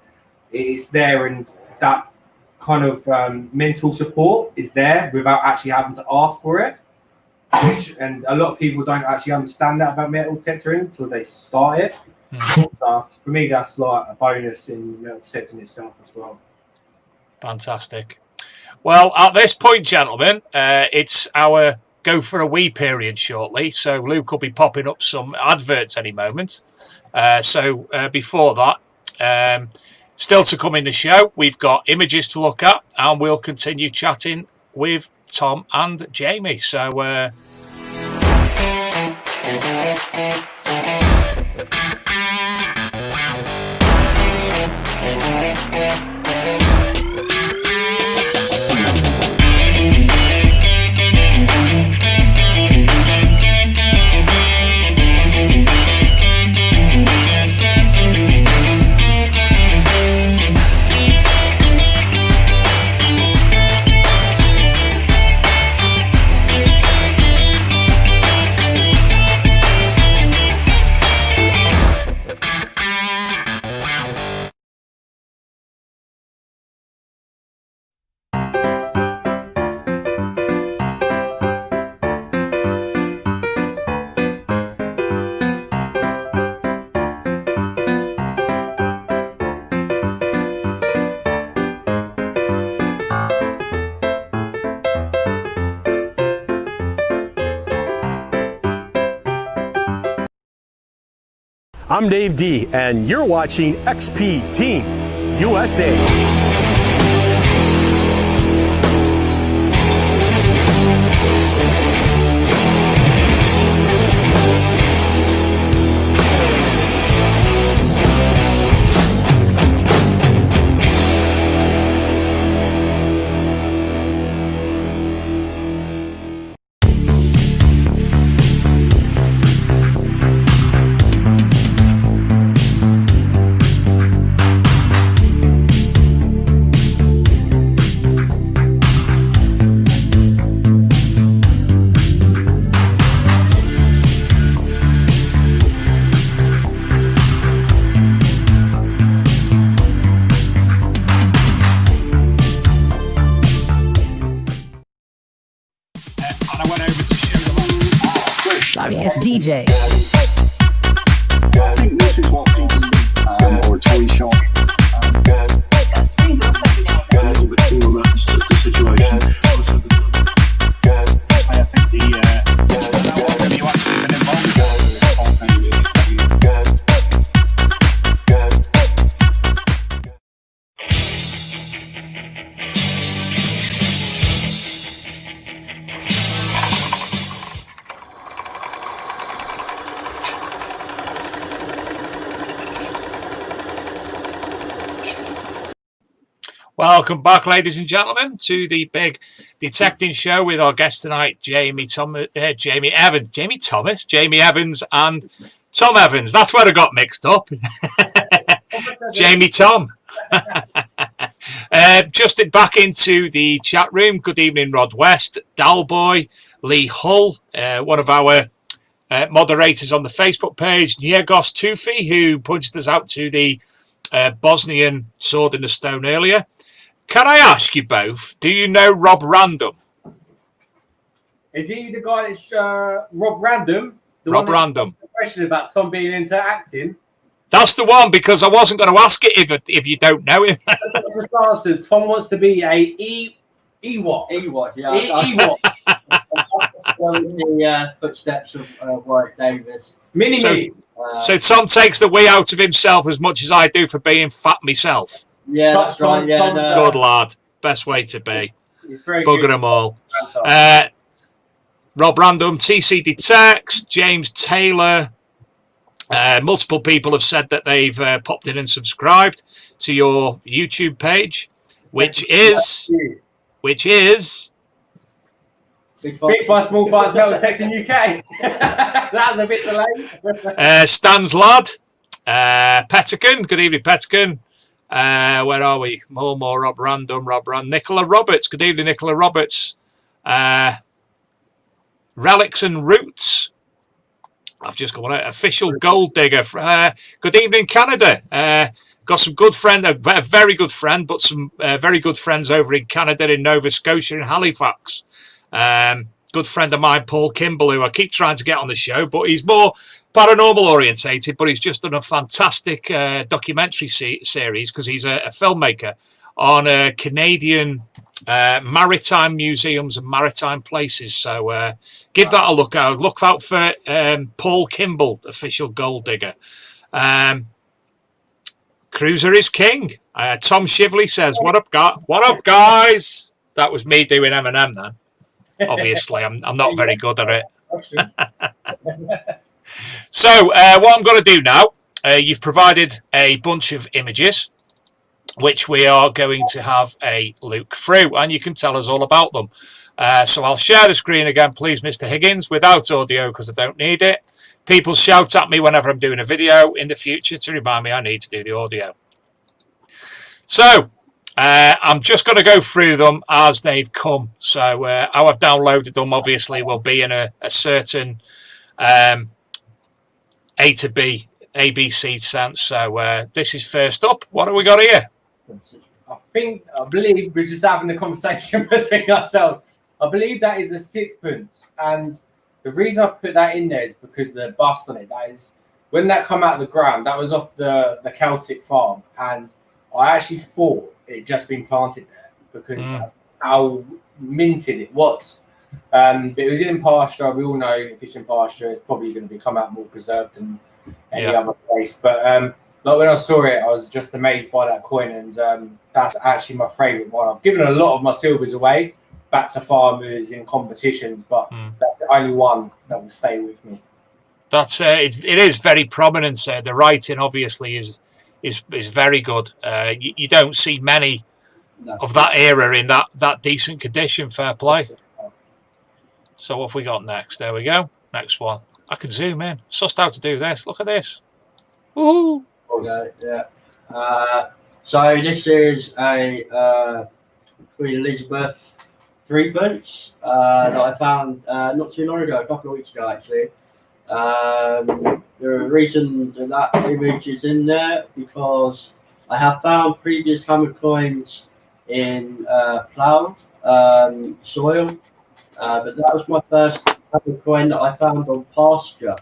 it's there, and that kind of mental support is there without actually having to ask for it. And a lot of people don't actually understand that about metal detecting until they start it. So for me, that's like a bonus in metal detecting itself as well. Fantastic. Well, at this point, gentlemen, it's our go for a wee period shortly. So Luke will be popping up some adverts any moment. So before that, still to come in the show, we've got images to look at, and we'll continue chatting with Tom and Jamie. So I'm Dave D, and you're watching XP Team USA. and I went over to show them. Sorry, it's DJ. I think this is what people think, or toy shop. A little bit too about the situation. I think whether you actually been involved with the whole thing. Welcome back, ladies and gentlemen, to the big detecting show with our guest tonight, Jamie Evans, and Tom Evans. That's where I got mixed up. Jamie Tom. Just back into the chat room. Good evening, Rod West, Dalboy, Lee Hull, one of our moderators on the Facebook page, Niegos Tufi, who pointed us out to the Bosnian Sword in the Stone earlier. Can I ask you both, do you know Rob Random? Is he the guy that's Rob Random? Rob Random. Question about Tom being into acting. That's the one, because I wasn't going to ask it if you don't know him. Tom wants to be a Ewok. Ewok, yeah. Ewok. The footsteps of Warwick Davis. Mini-me. So Tom takes the wee out of himself as much as I do for being fat myself. Yeah, that's right. Yeah, Good lad. Best way to be. Bugger them all. Rob Random, TC Detects, James Taylor. Multiple people have said that they've popped in and subscribed to your YouTube page, which is Big by Small Parts Metal Detecting UK. That was a bit delayed. Stan's Lad, Petagon. Good evening, Petagon. Where are we? More Rob Random, Nicola Roberts. Good evening, Nicola Roberts. Relics and Roots. I've just got an official gold digger. Good evening, Canada. Got some good friend, a very good friend, but some very good friends over in Canada, in Nova Scotia, and Halifax. Good friend of mine, Paul Kimball, who I keep trying to get on the show, but he's more paranormal orientated, but he's just done a fantastic documentary series, because he's a filmmaker on Canadian maritime museums and maritime places. So give that a look out. Look out for Paul Kimball, official gold digger. Cruiser is king. Tom Shively says, "What up, guys?" That was me doing Eminem then. Obviously, I'm not very good at it. So what I'm going to do now, you've provided a bunch of images, which we are going to have a look through, and you can tell us all about them. So I'll share the screen again, please, Mr. Higgins, without audio, because I don't need it. People shout at me whenever I'm doing a video in the future to remind me I need to do the audio. So I'm just going to go through them as they've come. So how I've downloaded them, obviously, will be in a certain A to B, ABC sense. So this is first up. What have we got here? I believe we're just having a conversation between ourselves. I believe that is a sixpence, and the reason I put that in there is because the bust on it. That is when that come out of the ground. That was off the Celtic farm, and I actually thought it just been planted there because how minted it was. But it was in pasture. We all know if it's in pasture, it's probably going to be come out more preserved than any other place. But like when I saw it, I was just amazed by that coin, and that's actually my favourite one. I've given a lot of my silvers away back to farmers in competitions, but that's the only one that will stay with me. That's it is very prominent. The writing obviously is very good. You don't see many of that era in that decent condition. Fair play. So what have we got next? There we go. Next one. I can zoom in. Sussed how to do this. Look at this. Woohoo! Okay, yeah. So this is a Queen Elizabeth threepence that I found not too long ago, a couple of weeks ago actually. The reason that image is in there because I have found previous hammer coins in ploughed soil, But that was my first ever coin that I found on pasture.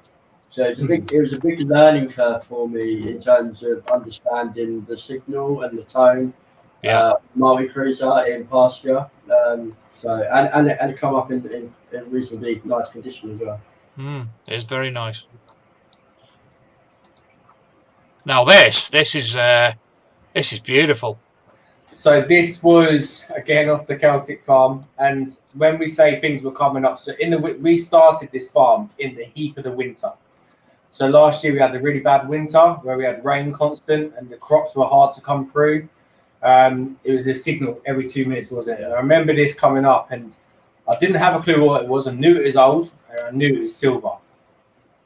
So it was a big learning curve for me in terms of understanding the signal and the tone. Multi-cruiser in pasture. And it come up in reasonably nice condition as well. It's very nice. Now this is beautiful. So this was again off the Celtic farm, and when we say things were coming up, so we started this farm in the heat of the winter. So last year we had a really bad winter where we had rain constant and the crops were hard to come through. It was a signal every 2 minutes, wasn't it? I remember this coming up, and I didn't have a clue what it was. I knew it was old, and I knew it was silver.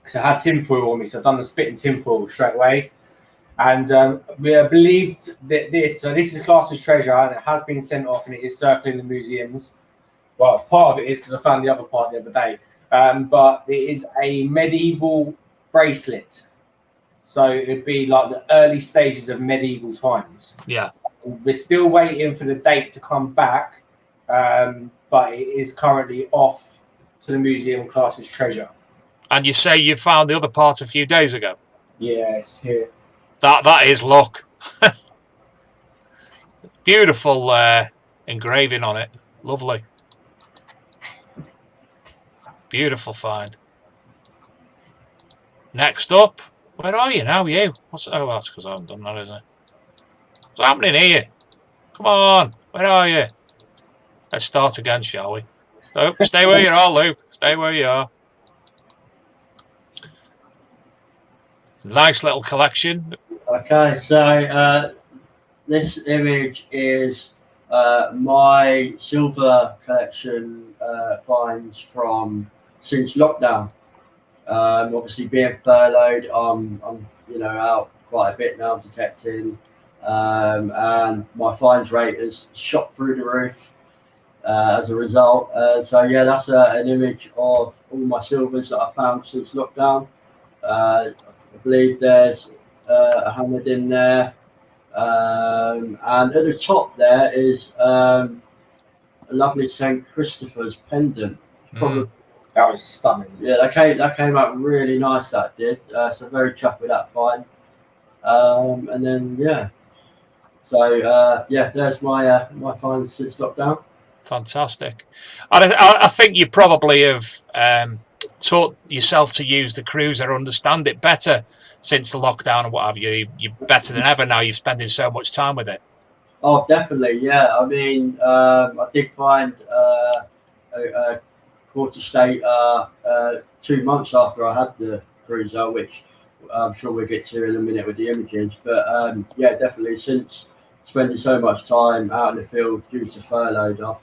So I had tinfoil on me, so I've done the spit and tinfoil straight away. And we believed that this is classed as treasure, and it has been sent off, and it is circling the museums. Well, part of it is because I found the other part the other day. But it is a medieval bracelet. So it'd be like the early stages of medieval times. Yeah. We're still waiting for the date to come back, but it is currently off to the museum class as treasure. And you say you found the other part a few days ago? Yeah, it's here. That is luck. Beautiful engraving on it. Lovely. Beautiful find. Next up, where are you now? You? That's because I haven't done that, isn't it? What's happening here? Come on, where are you? Let's start again, shall we? So, stay where you are, Luke. Stay where you are. Nice little collection. Okay, so this image is my silver collection finds from since lockdown. Obviously, being furloughed, I'm out quite a bit now detecting, and my finds rate has shot through the roof as a result. So yeah, that's an image of all my silvers that I found since lockdown. I believe there's a hammered in there, and at the top there is a lovely St. Christopher's pendant. Probably, that was stunning. Yeah, that came out really nice. That did. So very chuffed with that find. And then there's my finds since lockdown. Fantastic. I think you probably have taught yourself to use the cruiser, understand it better since the lockdown and what have you. You're better than ever now. You're spending so much time with it. Oh, definitely, yeah. I mean, I did find a quarter state 2 months after I had the cruiser, which I'm sure we'll get to in a minute with the images. But definitely since spending so much time out in the field due to furloughed, I've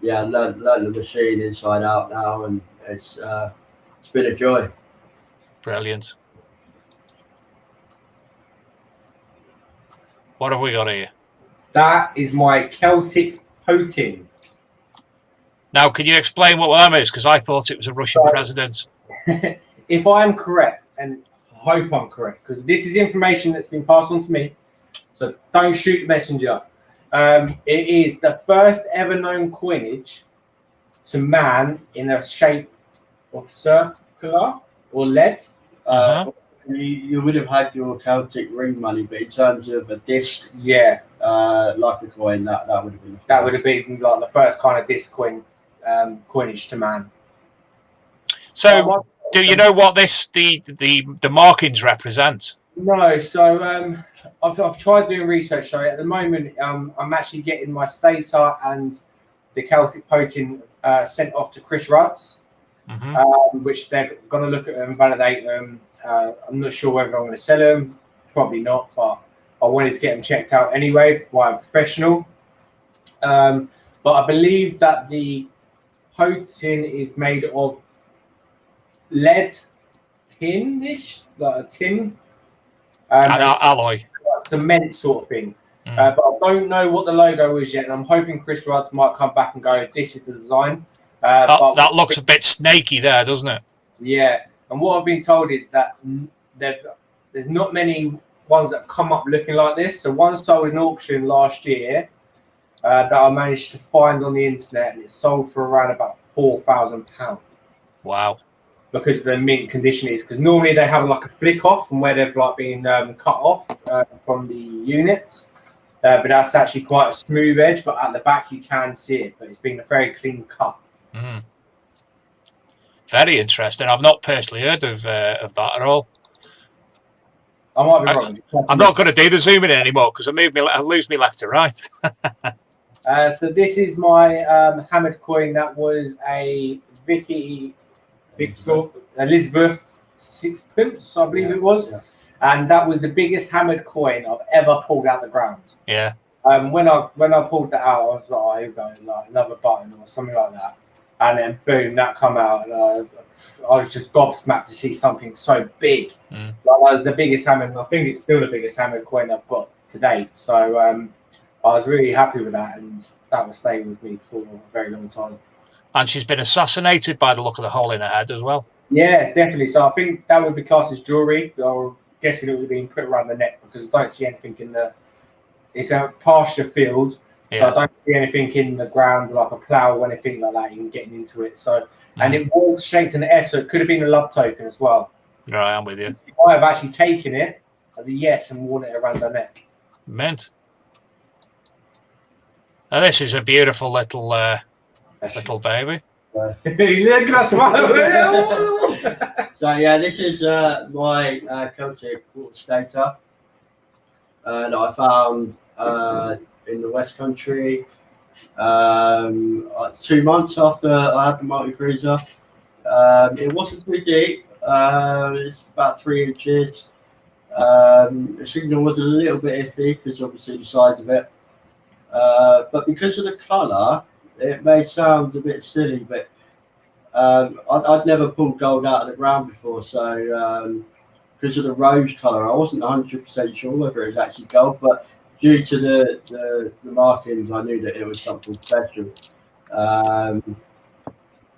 learned the machine inside out now, and it's been a joy. Brilliant. What have we got here? That is my Celtic Potin. Now, can you explain what that is? Because I thought it was a Russian president. If I am correct, and I hope I'm correct, because this is information that's been passed on to me, so don't shoot the messenger. It is the first ever known coinage to man in a shape of circular or lead. You would have had your Celtic ring money, but in terms of a disc, like a coin, that would have been. That would have been like the first kind of disc coinage to man. So, do you know what the markings represent? No, so I've tried doing research. So at the moment, I'm actually getting my stator and the Celtic Potin sent off to Chris Rudd's, which they're going to look at them, validate them. I'm not sure whether I'm going to sell them. Probably not, but I wanted to get them checked out anyway by a professional. But I believe that the Potin is made of lead tin-ish, like a tin. An alloy. Cement sort of thing. But I don't know what the logo is yet, and I'm hoping Chris Rudd might come back and go, this is the design. That looks a bit snaky there, doesn't it? Yeah, and what I've been told is that there's not many ones that come up looking like this. So one sold in auction last year that I managed to find on the internet, and it sold for around about £4,000 Wow. because of the mint condition is. Because normally they have like a flick off from where they've like been cut off from the units. But that's actually quite a smooth edge, but at the back you can see it, but it's been a very clean cut. Mm. Very interesting. I've not personally heard of that at all. I might be wrong. I'm not going to do the zooming in anymore because I lose me left to right. So this is my hammered coin. That was a Elizabeth sixpence, I believe it was. Yeah. And that was the biggest hammered coin I've ever pulled out the ground. Yeah. When I pulled that out, I was like, oh, here we go, like another button or something like that. And then boom, that come out, and I was just gobsmacked to see something so big. Like, that was the biggest hammered, and I think it's still the biggest hammered coin I've got to date. So I was really happy with that, and that will stay with me for a very long time. And she's been assassinated by the look of the hole in her head as well. Yeah, definitely. So I think that would be classed as jewellery. I'm guessing it would have been put around the neck because I don't see anything in the... It's a pasture field, so I don't see anything in the ground like a plough or anything like that, even getting into it. So, and it was shaped an S, so it could have been a love token as well. Right, I'm with you. You might have actually taken it as a yes and worn it around the neck. Meant. Now this is a beautiful little baby. So yeah, this is my Celtic water stator that I found in the West Country 2 months after I had the multi-cruiser. It wasn't too deep. It's about 3 inches. The signal was a little bit iffy because obviously the size of it. But because of the colour, it may sound a bit silly, but I'd never pulled gold out of the ground before, so because of the rose colour, I wasn't 100% sure whether it was actually gold, but due to the markings, I knew that it was something special.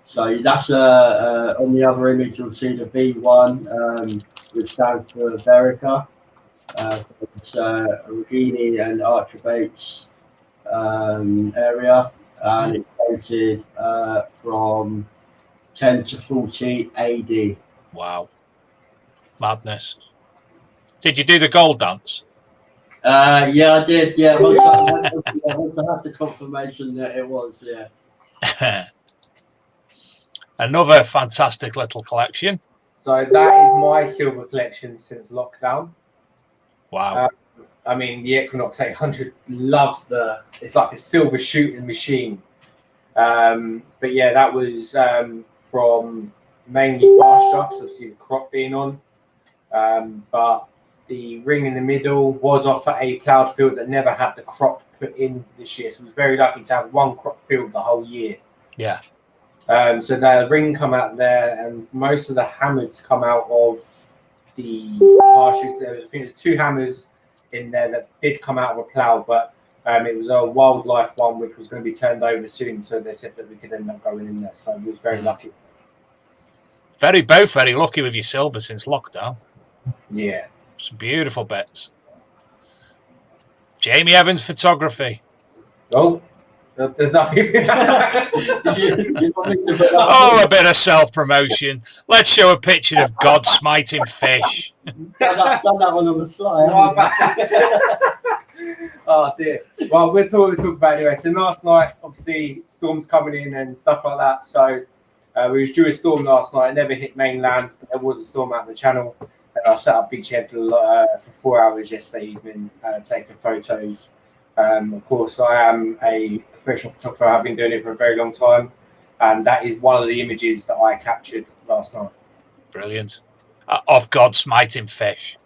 So that's on the other image, you'll see the V1, which stands for Verica. It's Regini and Archibald's area, and it's dated from 10 to 40 AD. Wow. Madness. Did you do the gold dance? Yeah, I did. Yeah, once I had the confirmation that it was, yeah. Another fantastic little collection. So that is my silver collection since lockdown. Wow. I mean, the Equinox 800 loves it's like a silver shooting machine. But yeah, that was from mainly pasture, so obviously the crop being on. But the ring in the middle was off at a ploughed field that never had the crop put in this year. So I was very lucky to have one crop field the whole year. Yeah. So the ring come out there, and most of the hammers come out of the pastures. I think there's 2 hammers in there that did come out of a plough, but it was a wildlife one which was going to be turned over soon. So they said that we could end up going in there. So we was very lucky. Both very lucky with your silver since lockdown. Yeah. Some beautiful bits. Jamie Evans photography. Oh. Oh, a bit of self-promotion. Let's show a picture of God smiting fish. Done that one on the slide. Oh dear. Well, we're talking about anyway. So last night, obviously, storms coming in and stuff like that. So we was due a storm last night. It never hit mainland, but there was a storm out in the channel. And I sat up beachhead for 4 hours yesterday evening, taking photos. Of course, I am a professional photographer. I've been doing it for a very long time, and that is one of the images that I captured last night. Brilliant. Of God smiting fish.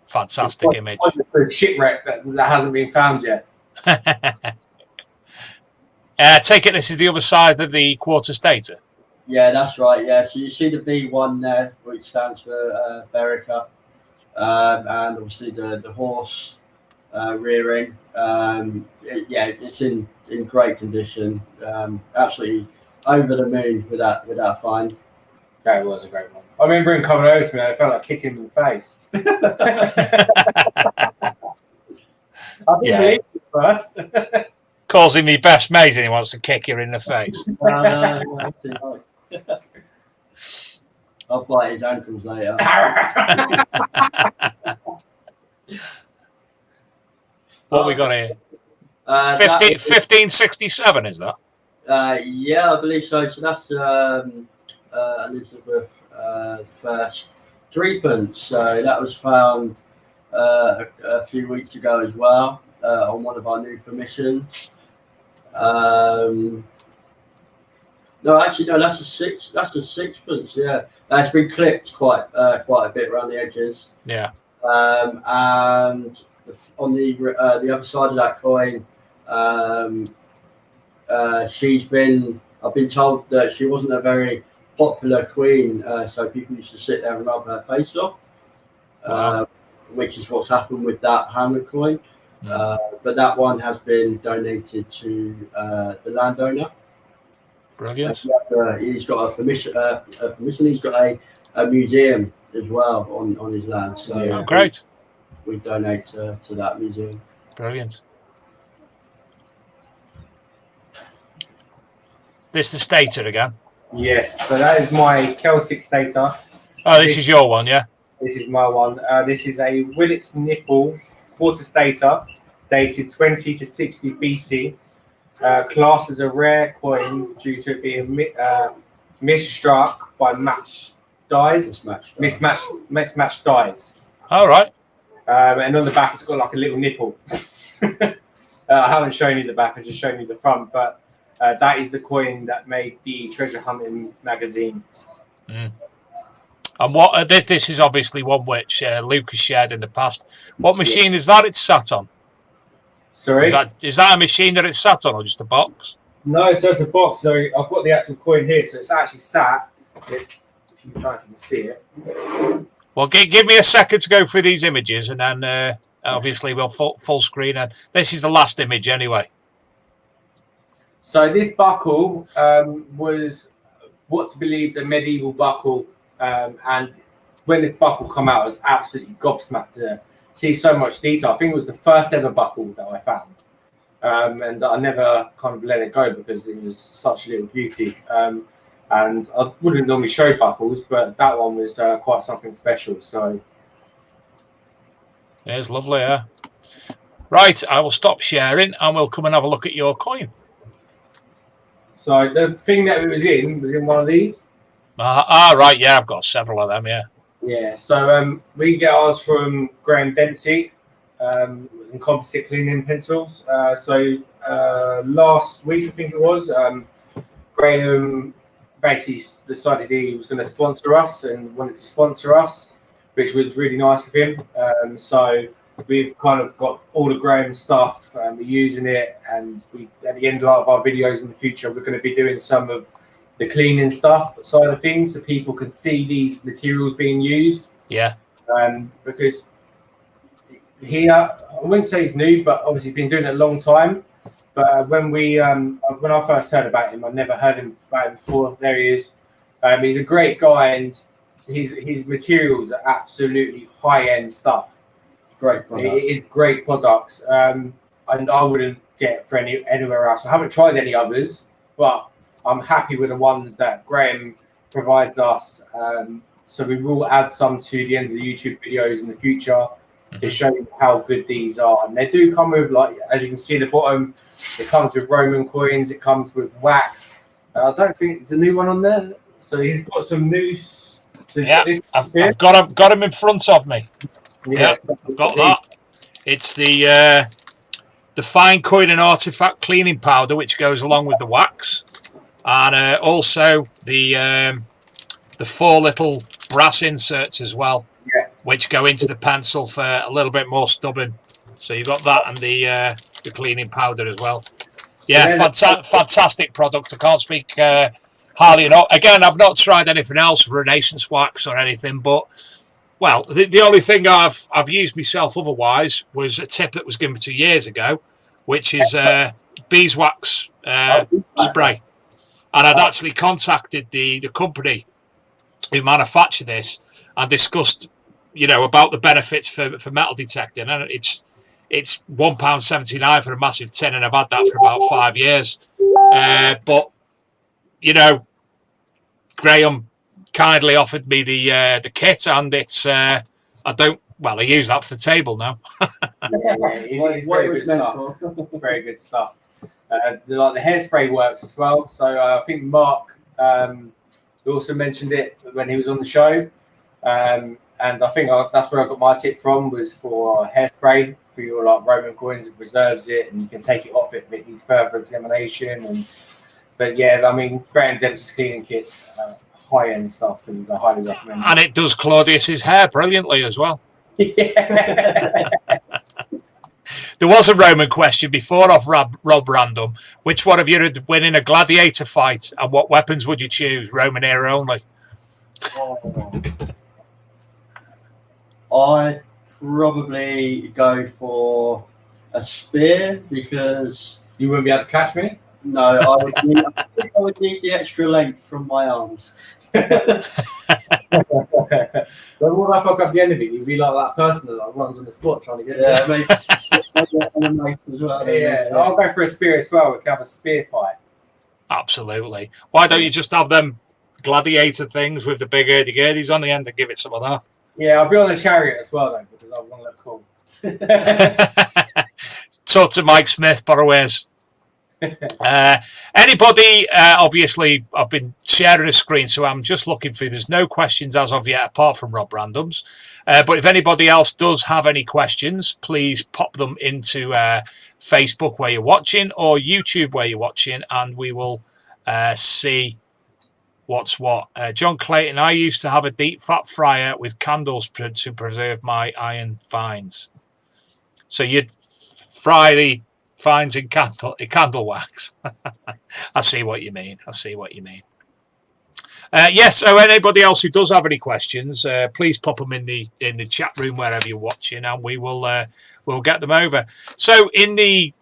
Fantastic image. A shipwreck that hasn't been found yet. Take it this is the other side of the quarter stator. Yeah, that's right. Yeah, so you see the V1 there, which stands for Verica, and obviously the horse rearing. Yeah, it's in great condition. Absolutely over the moon with that find. That was a great one. I remember him coming over to me. I felt like kicking him in the face. I didn't believe it first. Calls him my best mate and he wants to kick you in the face. No, I'll bite his ankles later. What we got here? 1567 is that? Yeah, I believe so. So that's Elizabeth first threepence. So that was found a few weeks ago as well on one of our new permissions. No, actually, no. That's a six. That's a sixpence. Yeah, that's been clipped quite a bit around the edges. Yeah. And on the other side of that coin, I've been told that she wasn't a very popular queen, so people used to sit there and rub her face off, Wow. which is what's happened with that hammered coin. But that one has been donated to the landowner. Brilliant. He's got a permission. He's got a museum as well on his land. So Oh, great. we donate to that museum. Brilliant. This the stater again? Yes, so that is my Celtic stater. Oh, this is your one, yeah? This is my one. This is a Willits nipple quarter stater, dated 20 to 60 BC. Classed as a rare coin due to it being misstruck by mismatched dies. All right. And on the back, it's got like a little nipple. I haven't shown you the back, I've just shown you the front, but that is the coin that made the treasure hunting magazine. And what this is obviously one which Luke has shared in the past. What machine is that it's sat on? Sorry? Is that a machine that it's sat on or just a box? No, so it's a box. So I've got the actual coin here. So it's actually sat. If you can see it. Well, give me a second to go through these images, and then obviously we'll full screen. And this is the last image anyway. So this buckle was what's believed a medieval buckle, and when this buckle come out, I was absolutely gobsmacked to see so much detail. I think it was the first ever buckle that I found, and I never kind of let it go because it was such a little beauty. And I wouldn't normally show buckles, but that one was quite something special. So yeah, it's lovely, yeah. Right, I will stop sharing and we'll come and have a look at your coin. So the thing that it was in one of these. Right, yeah, I've got several of them, yeah. Yeah, so we get ours from Graham Dempsey in composite cleaning pencils. So last week, I think it was, Graham basically decided he was going to sponsor us and wanted to sponsor us, which was really nice of him. So we've kind of got all the Graham stuff and we're using it, and we at the end of our videos in the future we're going to be doing some of the cleaning stuff side of things so people can see these materials being used. Yeah. Because he I wouldn't say he's new, but obviously he's been doing it a long time. But when I first heard about him, I'd never heard about him before. There he is. He's a great guy, and his materials are absolutely high-end stuff. Great products. It is great products, and I wouldn't get it for anywhere else. I haven't tried any others, but I'm happy with the ones that Graham provides us. So we will add some to the end of the YouTube videos in the future to show you how good these are. And they do come with, like, as you can see at the bottom, it comes with Roman coins, it comes with wax. I don't think it's a new one on there. So he's got some new. So yeah, I've got him in front of me. Yeah, I've got that. It's the fine coin and artifact cleaning powder, which goes along with the wax, and also the 4 little brass inserts as well, which go into the pencil for a little bit more stubborn. So you've got that and the cleaning powder as well. Yeah, fantastic product. I can't speak highly enough. Again, I've not tried anything else for Renaissance wax or anything, but well, the only thing I've used myself otherwise was a tip that was given 2 years ago, which is beeswax spray. And I'd actually contacted the company who manufacture this and discussed, about the benefits for metal detecting. And it's £1.79 for a massive tin, and I've had that for about 5 years. But you know, Graham kindly offered me the kit, and it's I use that for the table now. It's very good stuff. Very good stuff. The hairspray works as well. So I think Mark also mentioned it when he was on the show, and I think that's where I got my tip from, was for hairspray for your Roman coins. It preserves it, and you can take it off it if it needs further examination. But yeah, I mean, Graham Dempsey's cleaning kits, high end stuff, and I highly recommend it. And it does Claudius's hair brilliantly as well. Yeah. There was a Roman question before off Rob Random. Which one of you would win in a gladiator fight, and what weapons would you choose? Roman era only. I'd probably go for a spear, because You wouldn't be able to catch me? no, I would need the extra length from my arms. But what if I fuck up the enemy? You'd be like that person that runs on the spot trying to get Yeah, maybe a knife as well. Yeah, I'll go for a spear as well. We can have a spear fight. Absolutely. Why don't you just have them gladiator things with the big hurdy-gurdies on the end and give it some of that? Yeah, I'll be on the chariot as well, though, because I want to look cool. Talk to Mike Smith, Borrowers. Anybody, obviously, I've been sharing a screen, so I'm just looking through. There's no questions as of yet, apart from Rob Random's. But if anybody else does have any questions, please pop them into Facebook where you're watching, or YouTube where you're watching, and we will see what's what. John Clayton, I used to have a deep fat fryer with candles to preserve my iron fines. So you'd fry the fines in candle wax. I see what you mean. Yes, so anybody else who does have any questions, please pop them in the chat room wherever you're watching, and we will we'll get them over. So in the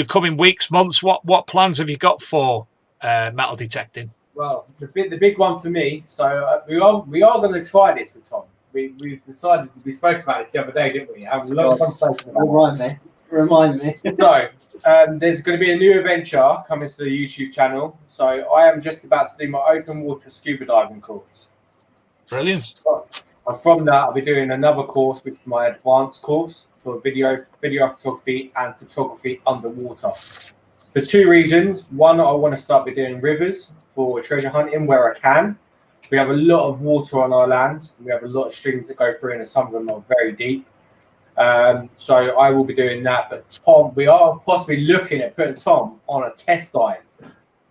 coming weeks, months, what plans have you got for metal detecting? Well, the big one for me. So we are going to try this with Tom. We've decided. We spoke about it the other day, didn't we? Have a lot of conversation about it. Remind me. So there's going to be a new adventure coming to the YouTube channel. So I am just about to do my open water scuba diving course. Brilliant. And from that, I'll be doing another course, which is my advanced course for video photography and photography underwater. For two reasons. One, I want to start by doing rivers for treasure hunting where I can. We have a lot of water on our land. We have a lot of streams that go through, and some of them are very deep. So I will be doing that. But Tom, we are possibly looking at putting Tom on a test dive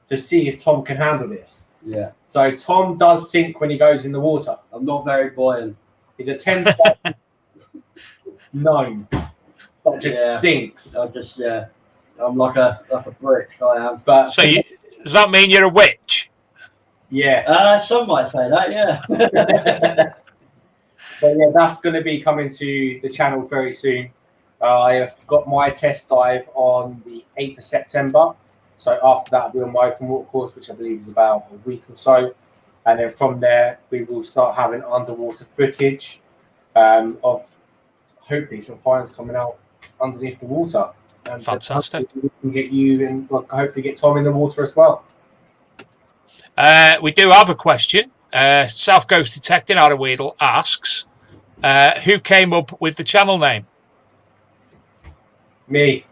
to see if Tom can handle this. Yeah. So Tom does sink when he goes in the water. I'm not very buoyant. He's a 10 gnome. That just sinks. I'm like a brick. I am. But So does that mean you're a witch? yeah. Some might say that. Yeah. So yeah, that's going to be coming to the channel very soon. I've got my test dive on the 8th of September. So after that, I'll be on my open water course, which I believe is about a week or so. And then from there, we will start having underwater footage of hopefully some finds coming out underneath the water. And Fantastic. We can get you and hopefully get Tom in the water as well. We do have a question. South Coast Detecting out of Weedle asks, who came up with the channel name? Me.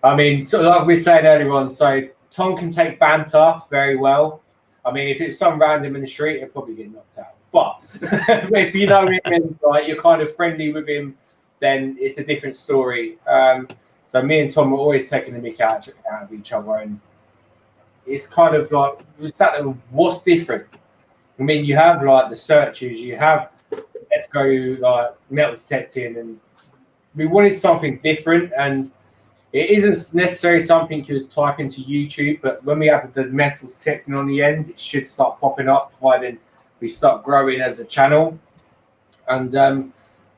I mean, so like we said earlier on, so Tom can take banter very well. I mean, if it's some random in the street, he'll probably get knocked out. But if you know him and you're kind of friendly with him, then it's a different story. So me and Tom were always taking the mick out of each other, and it's kind of like we sat there with what's different. I mean, you have like the searches, you have let's go like metal detecting, and we wanted something different, and it isn't necessarily something you could type into YouTube, but when we have the metal detecting on the end, it should start popping up, providing we start growing as a channel. And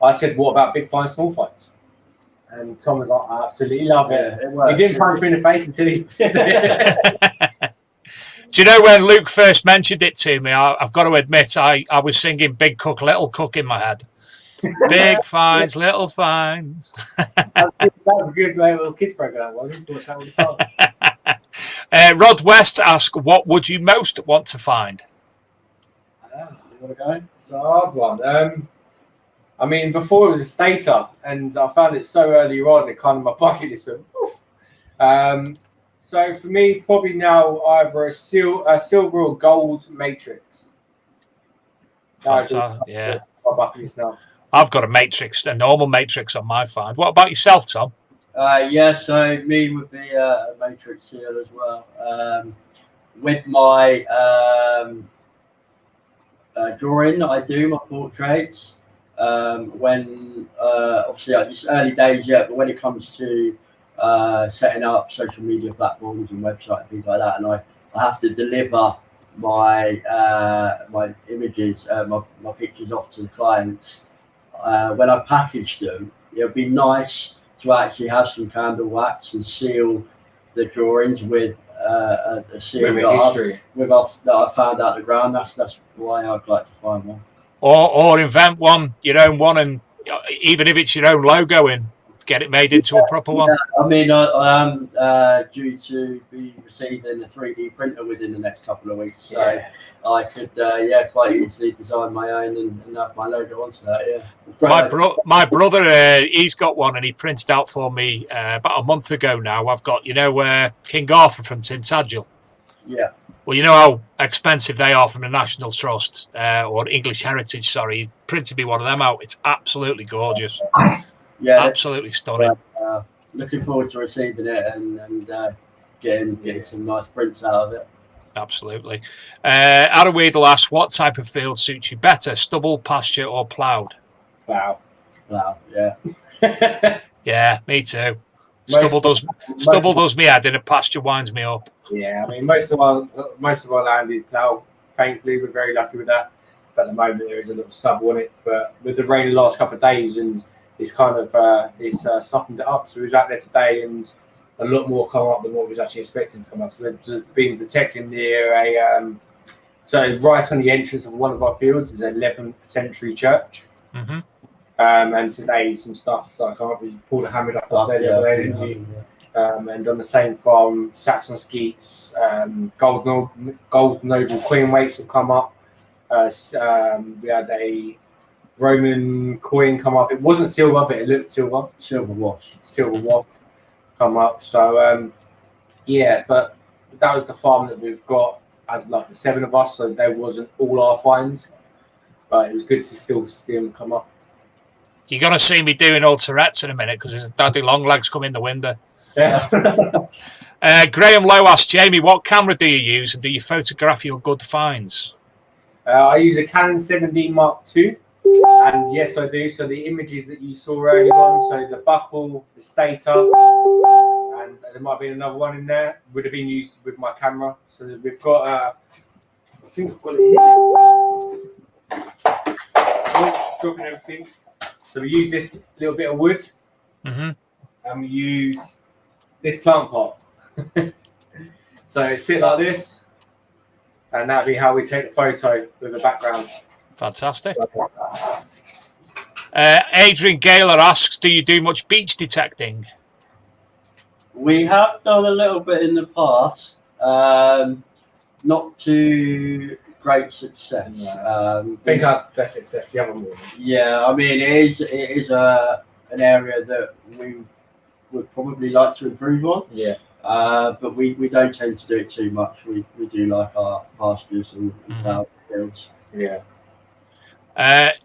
I said, what about big finds, small finds? And Tom was like, I absolutely love it. He didn't punch me in the face until he Do you know when Luke first mentioned it to me, I've got to admit, I was singing Big Cook, Little Cook in my head. Big finds, little finds. That was a good little kids program. I used to watch that all the time. Rod West asks, what would you most want to find? You want to go? It's a hard one. I mean, before it was a stater, and I found it so early on, it kind of my bucket list went. So for me, probably now either a silver or gold matrix. Fantastic. Yeah. My bucket list now. I've got a normal matrix on my find. What about yourself, Tom? Yeah, so me would be a matrix seal as well. With my drawing that I do, my portraits, when obviously it's early days yet, but when it comes to setting up social media platforms and websites and things like that, and I have to deliver my my images, my pictures off to the clients. When I package them, it would be nice to actually have some candle wax and seal the drawings with a seal that I found out the ground. That's why I'd like to find one. Or invent one, your own one, and even if it's your own logo, and get it made into a proper one. I mean, I am due to be receiving a 3D printer within the next couple of weeks, so I could quite easily design my own and have my logo onto that. Yeah, my brother, he's got one, and he printed out for me about a month ago now. I've got King Arthur from Tintagel. Yeah. Well, you know how expensive they are from the National Trust or English Heritage. Sorry, he printed me one of them out. It's absolutely gorgeous. Yeah, absolutely stunning. Looking forward to receiving it and getting some nice prints out of it. Absolutely. Adam Weedle asks, what type of field suits you better, stubble, pasture, or ploughed? Plough, yeah. Yeah, me too. Stubble does me head in, and pasture winds me up. Yeah, I mean most of our land is ploughed. Thankfully, we're very lucky with that. But at the moment, there is a little stubble on it. But with the rain the last couple of days, and it's kind of softened it up. So we was out there today, and a lot more come up than what we was actually expecting to come up. So we've been detecting near so right on the entrance of one of our fields is an 11th century church. Mm-hmm. And today some stuff so I can't really pull the hammer up there the other day, didn't you? And on the same farm, Saxon Skeets, Gold Noble Queen weights have come up. We had a Roman coin come up. It wasn't silver, but it looked silver. Silver wash come up. So but that was the farm that we've got as like the 7 of us. So there wasn't all our finds, but it was good to still see them come up. You're going to see me doing all Tourette's in a minute because his daddy long legs come in the window. Yeah. Graham Lowe asks, Jamie, what camera do you use and do you photograph your good finds? I use a Canon 7D Mark II, and yes, I do. So the images that you saw earlier on, so the buckle, the stator, and there might be another one in there, would have been used with my camera. So we've got, I think I've got it here. Oh, dropping everything. So we use this little bit of wood, and we use this plant pot. So it sit like this, and that'd be how we take the photo with the background. Fantastic. Adrian Gaylor asks, do you do much beach detecting? We have done a little bit in the past, not to great success. I think our best success the other morning. Yeah, I mean it is an area that we would probably like to improve on. Yeah. But we don't tend to do it too much. We do like our pastures and fields. Yeah.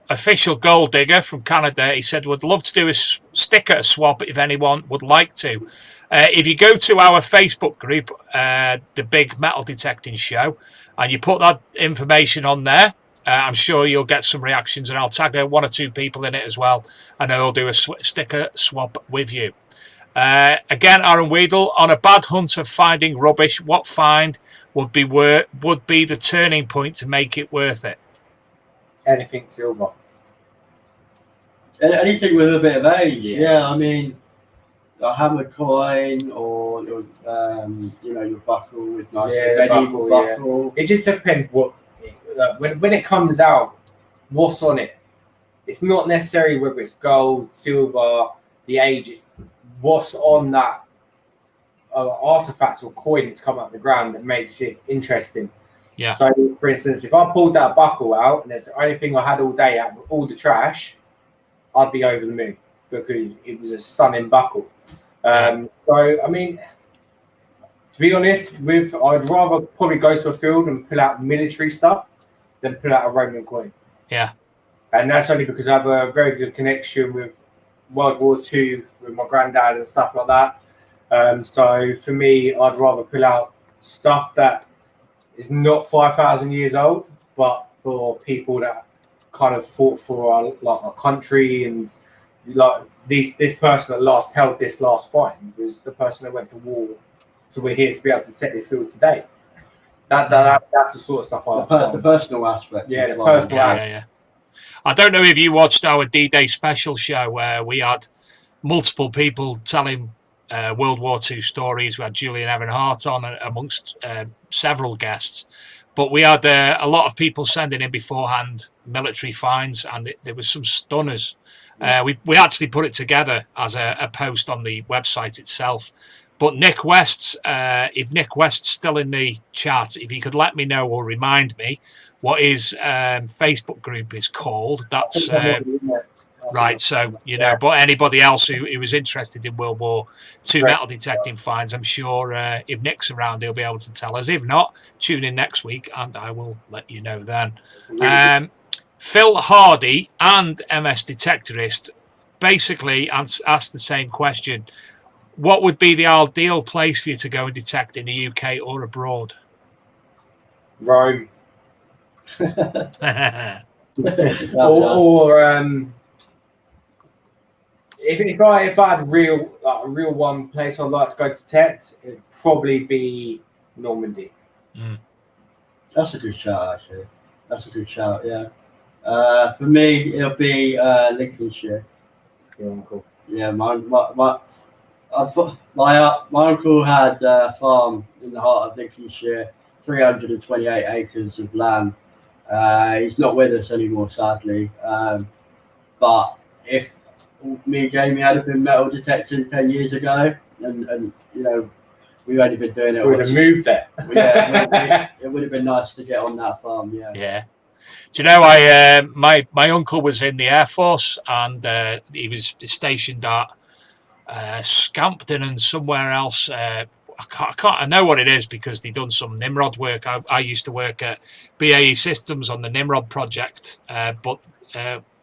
Official Gold Digger from Canada, he said, would love to do a sticker swap if anyone would like to. If you go to our Facebook group, the Big Metal Detecting Show, and you put that information on there, I'm sure you'll get some reactions, and I'll tag 1 or 2 people in it as well, and they'll do a sticker swap with you. Again, Aaron Weedle, on a bad hunt of finding rubbish, what find would be the turning point to make it worth it? Anything silver. Anything with a bit of age. Yeah, I mean, a hammered coin or your buckle with nice medieval buckle. It just depends what when it comes out, what's on it. it's not necessarily whether it's gold, silver, the age. It's what's on that artifact or coin that's come out of the ground that makes it interesting. Yeah. So, for instance, if I pulled that buckle out and it's the only thing I had all day out of all the trash, I'd be over the moon because it was a stunning buckle. So, I mean, to be honest, I'd rather probably go to a field and pull out military stuff than pull out a Roman coin. Yeah. And that's only because I have a very good connection with World War II with my granddad and stuff like that. So for me, I'd rather pull out stuff that is not 5,000 years old, but for people that kind of fought for a country, and like this person that held this last fight was the person that went to war. So we're here to be able to set this field today. That's the sort of stuff the personal aspect. Yeah, the personal aspect. Yeah. I don't know if you watched our D-Day special show where we had multiple people telling World War II stories. We had Julian Evan Hart on amongst several guests, but we had a lot of people sending in beforehand military finds, and there was some stunners. We actually put it together as a post on the website itself. But Nick West, if Nick West's still in the chat, if he could let me know or remind me what his Facebook group is called, that's right. So, but anybody else who was interested in World War II metal detecting finds, I'm sure if Nick's around, he'll be able to tell us. If not, tune in next week and I will let you know then. Phil Hardy and MS Detectorist basically asked the same question. What would be the ideal place for you to go and detect in the UK or abroad? Rome. If I had a real one place I'd like to go to detect, it'd probably be Normandy. That's a good shout, actually. That's a good shout, yeah. For me, it'll be Lincolnshire. Your uncle. Yeah, my uncle had a farm in the heart of Lincolnshire, 328 acres of land. He's not with us anymore, sadly. But if me and Jamie had been metal detecting 10 years ago, and we've only been doing it. We would have moved there. Yeah, it would have been nice to get on that farm. Yeah. Yeah. Do you know, my uncle was in the Air Force, and he was stationed at Scampton and somewhere else. I know what it is because they done some Nimrod work. I used to work at BAE Systems on the Nimrod project, but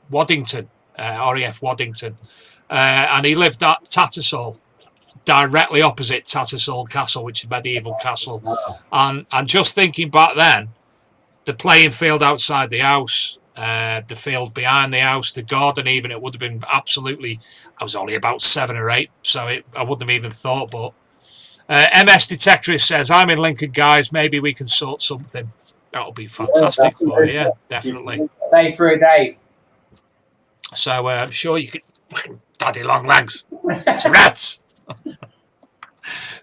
Waddington, RAF Waddington, and he lived at Tattersall, directly opposite Tattersall Castle, which is a medieval castle. And just thinking back then, the playing field outside the house, the field behind the house, the garden even, it would have been absolutely... I was only about 7 or 8, so I wouldn't have even thought, but... MS Detectorist says, I'm in Lincoln, guys, maybe we can sort something. That'll be fantastic for you, yeah, definitely. Day for a day. So I'm sure you could... Daddy long legs. It's rats.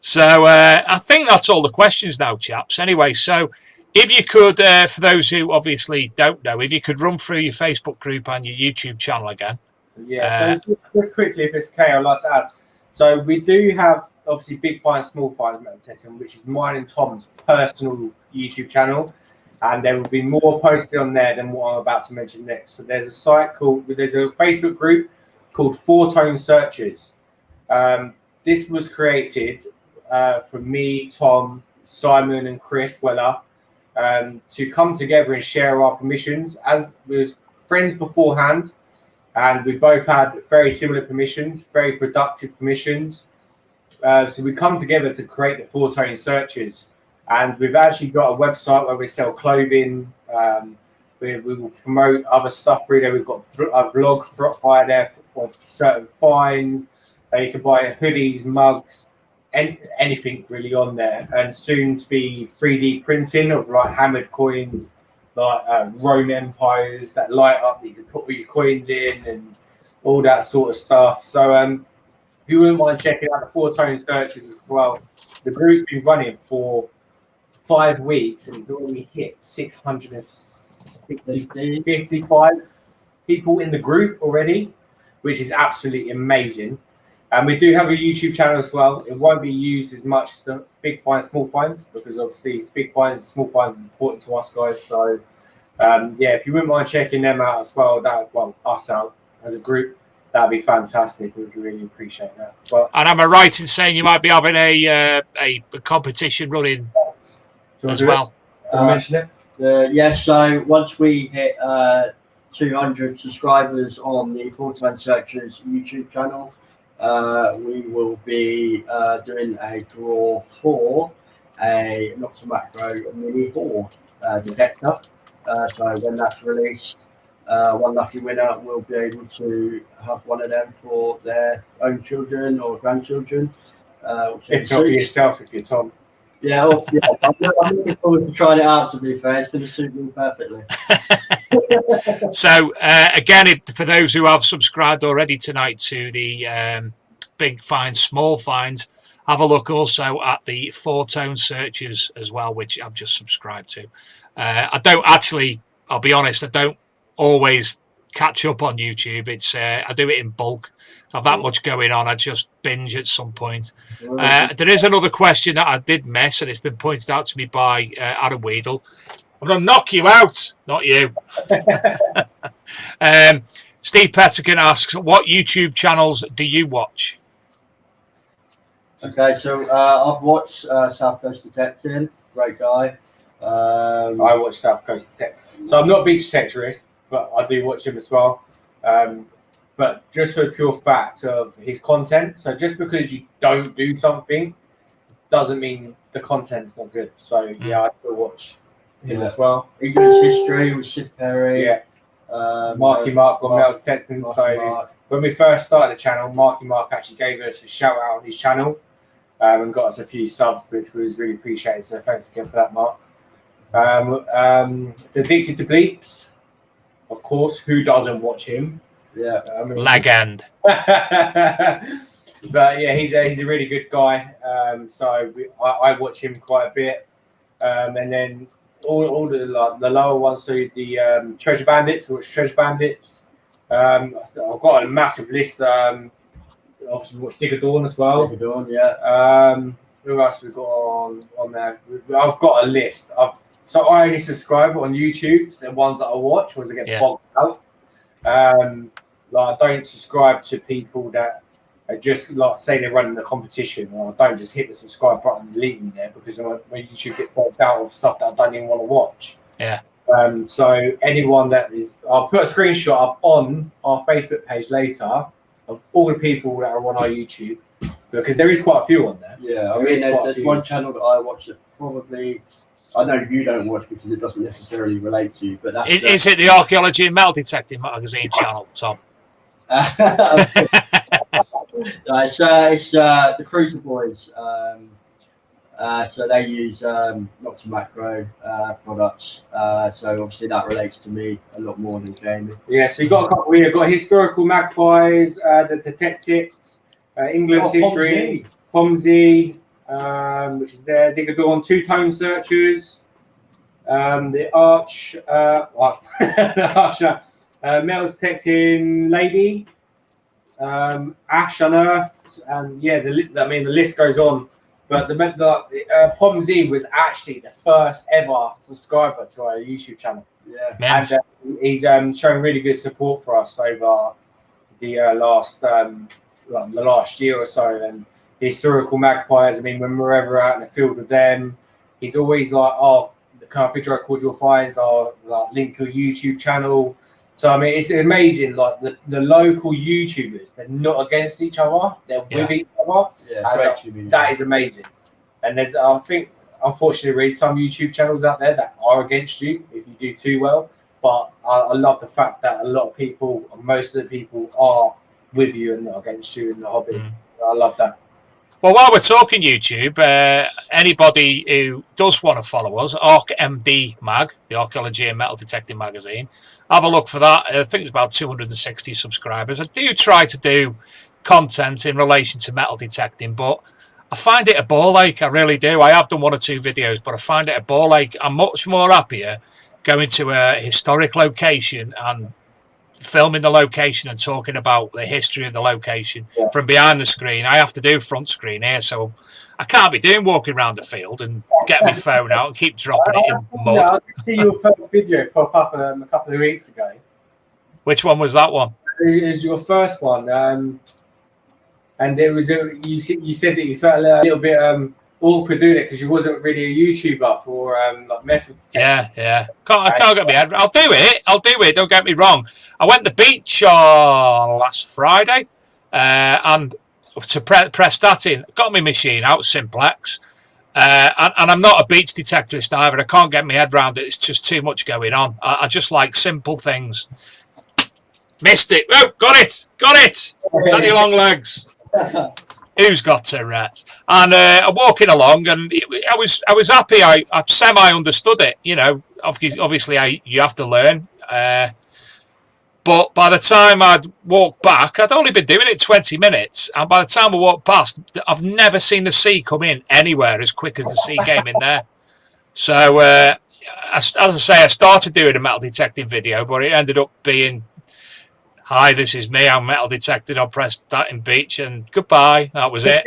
So I think that's all the questions now, chaps. Anyway, so... If you could, for those who obviously don't know, if you could run through your Facebook group and your YouTube channel again. Yeah, so just quickly, if it's okay, I'd like to add. So we do have, obviously, Big Finds, Small Finds metal detecting, which is mine and Tom's personal YouTube channel. And there will be more posted on there than what I'm about to mention next. So there's a Facebook group called 4-Tone Searchers. This was created for me, Tom, Simon and Chris Weller. To come together and share our permissions as we were friends beforehand, and we both had very similar permissions, very productive permissions. So we come together to create the 4-Tone Searchers, and we've actually got a website where we sell clothing. We will promote other stuff through there. We've got a blog via there for certain finds. You can buy hoodies, mugs, anything really on there, and soon to be 3D printing of like hammered coins, like Roman empires that light up that you can put all your coins in and all that sort of stuff. So if you wouldn't mind checking out the 4-Tone Searchers as well, the group's been running for 5 weeks and it's already hit 655 people in the group already, which is absolutely amazing. And we do have a YouTube channel as well. It won't be used as much as the big finds, small finds, because obviously big finds and small finds is important to us guys. So yeah, if you wouldn't mind checking them out as well, us out as a group, that'd be fantastic. We'd really appreciate that. But, And am I right in saying you might be having a competition running as well? Mention it. Yes, so once we hit 200 subscribers on the Full-Time Searchers YouTube channel, we will be doing a draw for a Not So Macro Mini 4 detector. So when that's released, one lucky winner will be able to have one of them for their own children or grandchildren. If not for yourself, if you're Tom. Yeah, I'm looking forward to trying it out, to be fair. It's going to suit me perfectly. So, again, for those who have subscribed already tonight to the big finds, small finds, have a look also at the 4-tone searches as well, which I've just subscribed to. I don't actually, I'll be honest, I don't always catch up on YouTube. It's I do it in bulk. I have that much going on. I just binge at some point. There is another question that I did miss, and it's been pointed out to me by Adam Weedle. I'm going to knock you out, not you. Steve Pettigan asks, what YouTube channels do you watch? Okay, so I've watched South Coast Detecting, great guy. I watch South Coast Detecting. So I'm not a big detectorist, but I do watch him as well. But just for the pure fact of his content. So just because you don't do something doesn't mean the content's not good. So yeah, I still watch him as well. English history with Sid Perry. Yeah. Marky Mark got metal detecting. So when we first started the channel, Marky Mark actually gave us a shout out on his channel and got us a few subs, which was really appreciated. So thanks again for that, Mark. Addicted to Bleeps, of course. Who doesn't watch him? Yeah, I mean, Legend. But yeah, he's a really good guy. So I watch him quite a bit, and then all the lower ones. So the Treasure Bandits. We watch Treasure Bandits. I've got a massive list. Obviously, we watch Digger Dawn as well. Digger Dawn, yeah. Who else have we got on there? I've got a list. So I only subscribe on YouTube. The ones that I watch, ones that get bogged out. Like I don't subscribe to people that are just like say they're running the competition. I don't just hit the subscribe button and leave me there because when YouTube get bogged out of stuff that I don't even want to watch. Yeah. So anyone that is, I'll put a screenshot up on our Facebook page later of all the people that are on our YouTube because there is quite a few on there. Yeah, I mean, there's one channel that I watch that probably. I know you don't watch because it doesn't necessarily relate to you, but that's is it the Archaeology and Metal Detecting Magazine channel, Tom? It's the Cruiser Boys. So they use lots of macro products. So obviously that relates to me a lot more than Jamie. Yeah, so you got a couple. We've got historical magpies, the detectives, English history, Pomsey. Which is there. Digger Dawn, 2-tone searchers, the metal detecting lady, Ash Unearthed, and yeah, the list goes on. But the Pomsey was actually the first ever subscriber to our YouTube channel. Yeah, and he's shown really good support for us over the last year or so, and. The historical magpies, I mean, when we're ever out in the field with them, he's always like, oh, can I picture our cordial finds or like link your YouTube channel? So I mean, it's amazing, like the local YouTubers, they're not against each other, they're with each other. Yeah, that is amazing. And there's, I think, unfortunately, there is some YouTube channels out there that are against you if you do too well. But I love the fact that a lot of people, most of the people are with you and not against you in the hobby. I love that. Well, while we're talking YouTube, anybody who does want to follow us, ARCHMDMAG, the Archaeology and Metal Detecting Magazine, have a look for that. I think it's about 260 subscribers. I do try to do content in relation to metal detecting, but I find it a ball ache. I really do. I have done 1 or 2 videos, but I find it a ball ache. I'm much more happier going to a historic location and filming the location and talking about the history of the location from behind the screen. I have to do front screen here, so I can't be doing walking around the field and get my phone out and keep dropping it in mud. I did see your first video pop up a couple of weeks ago. Which one was that one? It was your first one, and it was you said that you felt a little bit awkward doing it because you wasn't really a YouTuber for like metal detecting. Yeah. I can't get my head. I'll do it. Don't get me wrong. I went to the beach last Friday, and to press that in, got my machine out, Simplex, and I'm not a beach detectorist either. I can't get my head around it. It's just too much going on. I just like simple things. Missed it. Oh, got it. Daddy long legs. Who's got Tourette's? And I'm walking along, and I was happy. I semi understood it. You know, obviously, you have to learn. But by the time I'd walked back, I'd only been doing it 20 minutes, and by the time I walked past, I've never seen the sea come in anywhere as quick as the sea came in there. So, as I say, I started doing a metal detecting video, but it ended up being, "Hi, this is me. I'm metal detected. I pressed that in beach, and goodbye." That was it.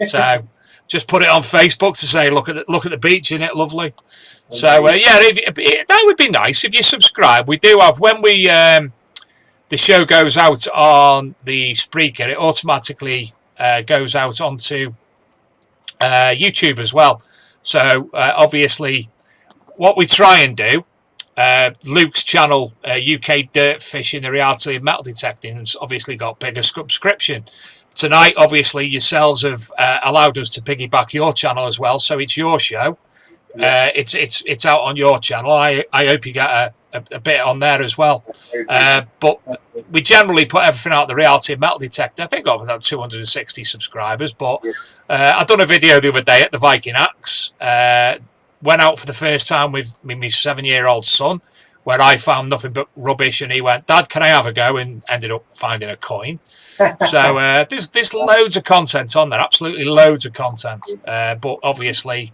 So, just put it on Facebook to say, "Look at the beach, isn't it lovely?" So, that would be nice if you subscribe. We do have, when we the show goes out on the Spreaker, it automatically goes out onto YouTube as well. So, obviously, what we try and do, Luke's channel, UK Dirt Fishing, the reality of metal detecting, has obviously got bigger subscription. Tonight, obviously, yourselves have allowed us to piggyback your channel as well, so it's your show. It's out on your channel. I hope you get a bit on there as well. But we generally put everything out the reality of metal detector. I think I've got about 260 subscribers, but I done a video the other day at the Viking Axe. Went out for the first time with my 7-year-old son, where I found nothing but rubbish, and he went, "Dad, can I have a go?" and ended up finding a coin. So there's loads of content on there, absolutely loads of content. But obviously,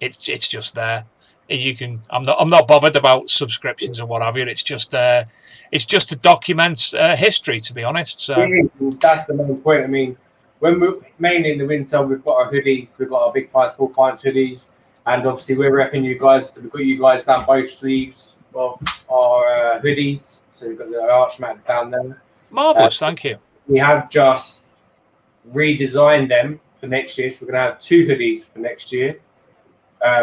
it's just there. You can. I'm not bothered about subscriptions and what have you. It's just to document history, to be honest. So that's the main point. I mean, when we're mainly in the winter, we've got our hoodies, we've got our big pints, 4 pints hoodies. And obviously, we're repping you guys. We've got you guys down both sleeves of our hoodies. So we've got the ARCHMDMAG down there. Marvellous, thank you. We have just redesigned them for next year. So we're going to have 2 hoodies for next year,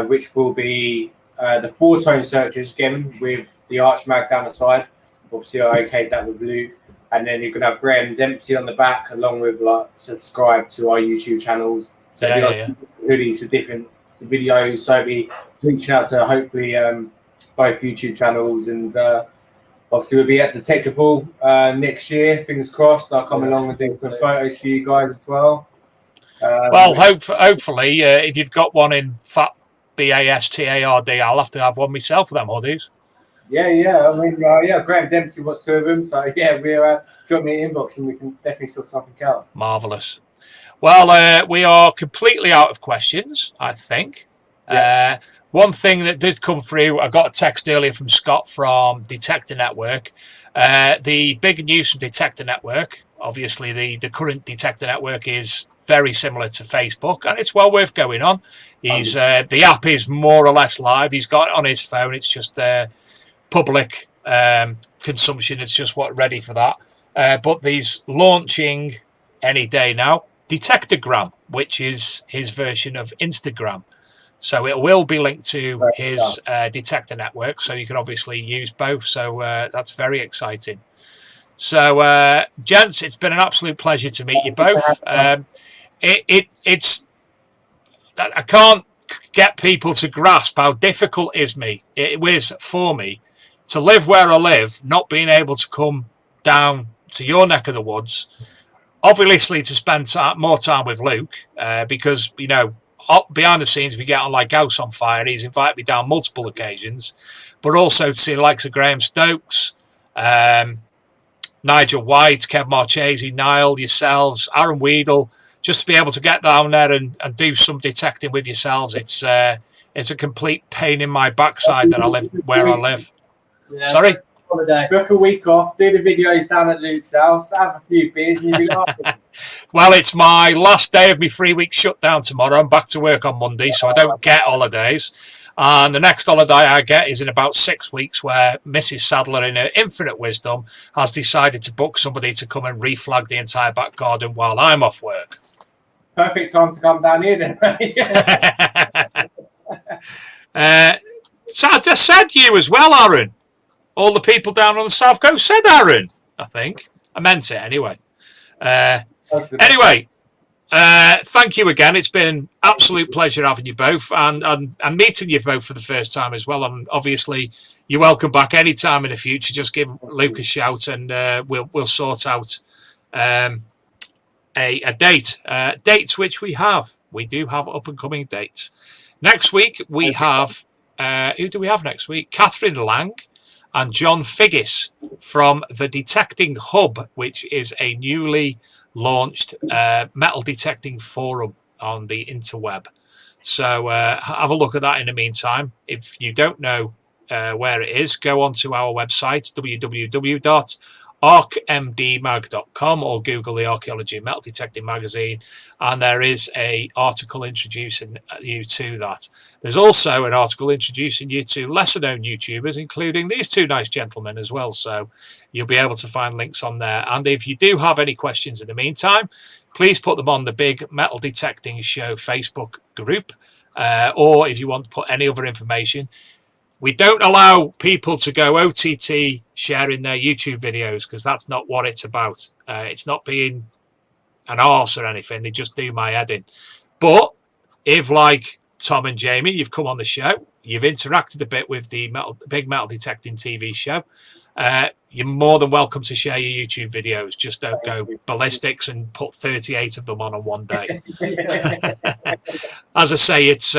which will be the 4-tone searches again with the ARCHMDMAG down the side. Obviously, I okayed that with Luke. And then you're going to have Graham Dempsey on the back, along with subscribe to our YouTube channels. So hoodies for different videos, so be reaching out to hopefully both YouTube channels, and obviously we'll be at the Technical next year, fingers crossed. I'll come along and do some photos for you guys as well. Well, hopefully if you've got one in fat BASTARD, I'll have to have one myself for them hoodies. I mean, Graham Dempsey was 2 of them, so we'll drop me an inbox and we can definitely sort something out. Marvellous. Well, we are completely out of questions, I think. Yeah. One thing that did come through, I got a text earlier from Scott from Detector Network. The big news from Detector Network, obviously the current Detector Network is very similar to Facebook, and it's well worth going on. The app is more or less live. He's got it on his phone. It's just public consumption. It's just ready for that. But he's launching any day now Detectorgram, which is his version of Instagram. So it will be linked to his Detector Network, so you can obviously use both. So that's very exciting. So, gents, it's been an absolute pleasure to meet you both. It's I can't get people to grasp how difficult it is for me to live where I live, not being able to come down to your neck of the woods. Obviously, to spend more time with Luke, because, you know, behind the scenes, we get on like house on fire. He's invited me down multiple occasions, but also to see the likes of Graham Stokes, Nigel White, Kev Marchese, Niall, yourselves, Aaron Weedle, just to be able to get down there and do some detecting with yourselves. It's a complete pain in my backside that I live where I live. Yeah. Sorry? holiday. Book a week off, do the videos down at Luke's house, have a few beers, and you'll be laughing. Well, it's my last day of my 3-week shutdown tomorrow. I'm back to work on Monday, so I don't get holidays. And the next holiday I get is in about 6 weeks, where Mrs. Sadler, in her infinite wisdom, has decided to book somebody to come and reflag the entire back garden while I'm off work. Perfect time to come down here then. So I just said you as well, Aaron. All the people down on the South Coast said Aaron, I think. I meant it anyway. Anyway, thank you again. It's been an absolute pleasure having you both and meeting you both for the first time as well. And obviously, you're welcome back any time in the future. Just give Luke a shout and we'll sort out a date. Dates which we have. We do have up and coming dates. Next week, we have... who do we have next week? Catherine Lang and John Figgis from the Detecting Hub, which is a newly launched metal detecting forum on the interweb. So have a look at that in the meantime. If you don't know where it is, go onto our website, www.ARCHMDMAG.com, or Google the Archaeology and Metal Detecting magazine, and there is an article introducing you to that. There's also an article introducing you to lesser known YouTubers, including these two nice gentlemen as well. So you'll be able to find links on there. And if you do have any questions in the meantime, please put them on the Big Metal Detecting Show Facebook group, or if you want to put any other information. We don't allow people to go OTT sharing their YouTube videos, because that's not what it's about. It's not being an arse or anything. They just do my head in. But if, like Tom and Jamie, you've come on the show, you've interacted a bit with the Big Metal Detecting TV show, you're more than welcome to share your YouTube videos. Just don't go ballistics and put 38 of them on one day. As I say, it's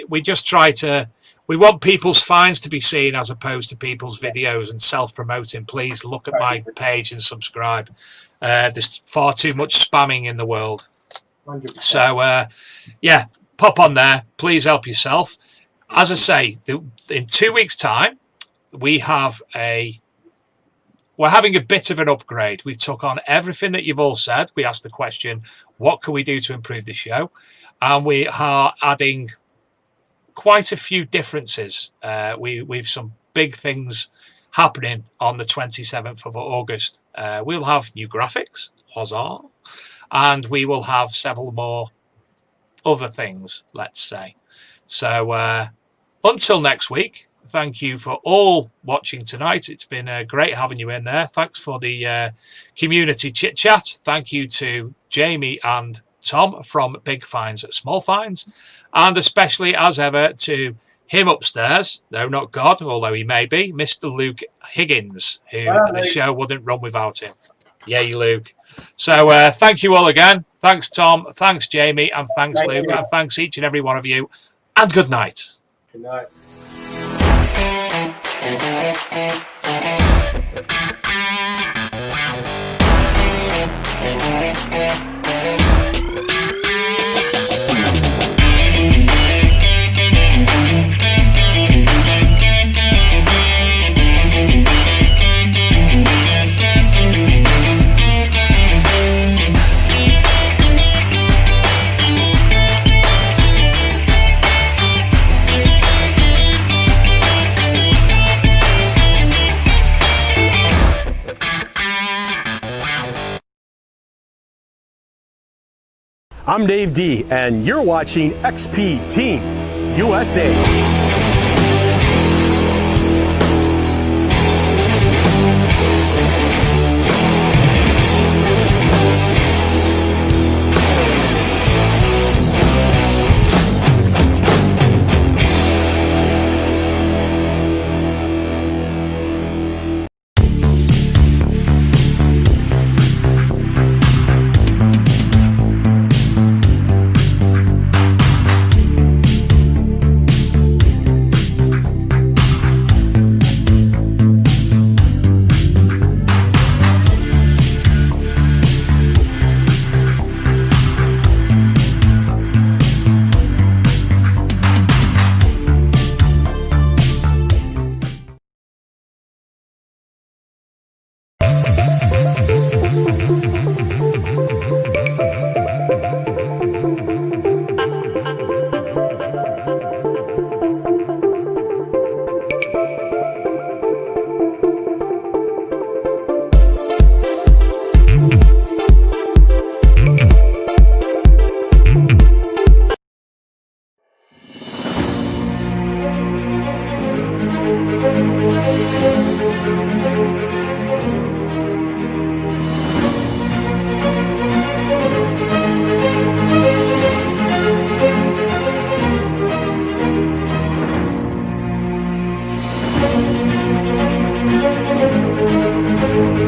we just try to... We want people's finds to be seen as opposed to people's videos and self-promoting. Please look at my page and subscribe. There's far too much spamming in the world. 100%. So, yeah, pop on there. Please help yourself. As I say, in 2 weeks' time, we're having a bit of an upgrade. We took on everything that you've all said. We asked the question, what can we do to improve the show? And we are adding quite a few differences. We've some big things happening on the 27th of August. We'll have new graphics, huzzah, and we will have several more other things, let's say. So until next week, thank you for all watching tonight. It's been great having you in there. Thanks for the community chit chat. Thank you to Jamie and Tom from Big Finds at Small Finds. And especially, as ever, to him upstairs, no, not God, although he may be, Mr. Luke Higgins, who the show wouldn't run without him. Yay, Luke. So thank you all again. Thanks, Tom. Thanks, Jamie. And thanks, Luke. And thanks each and every one of you. And good night. Good night. I'm Dave D, and you're watching XP Team USA.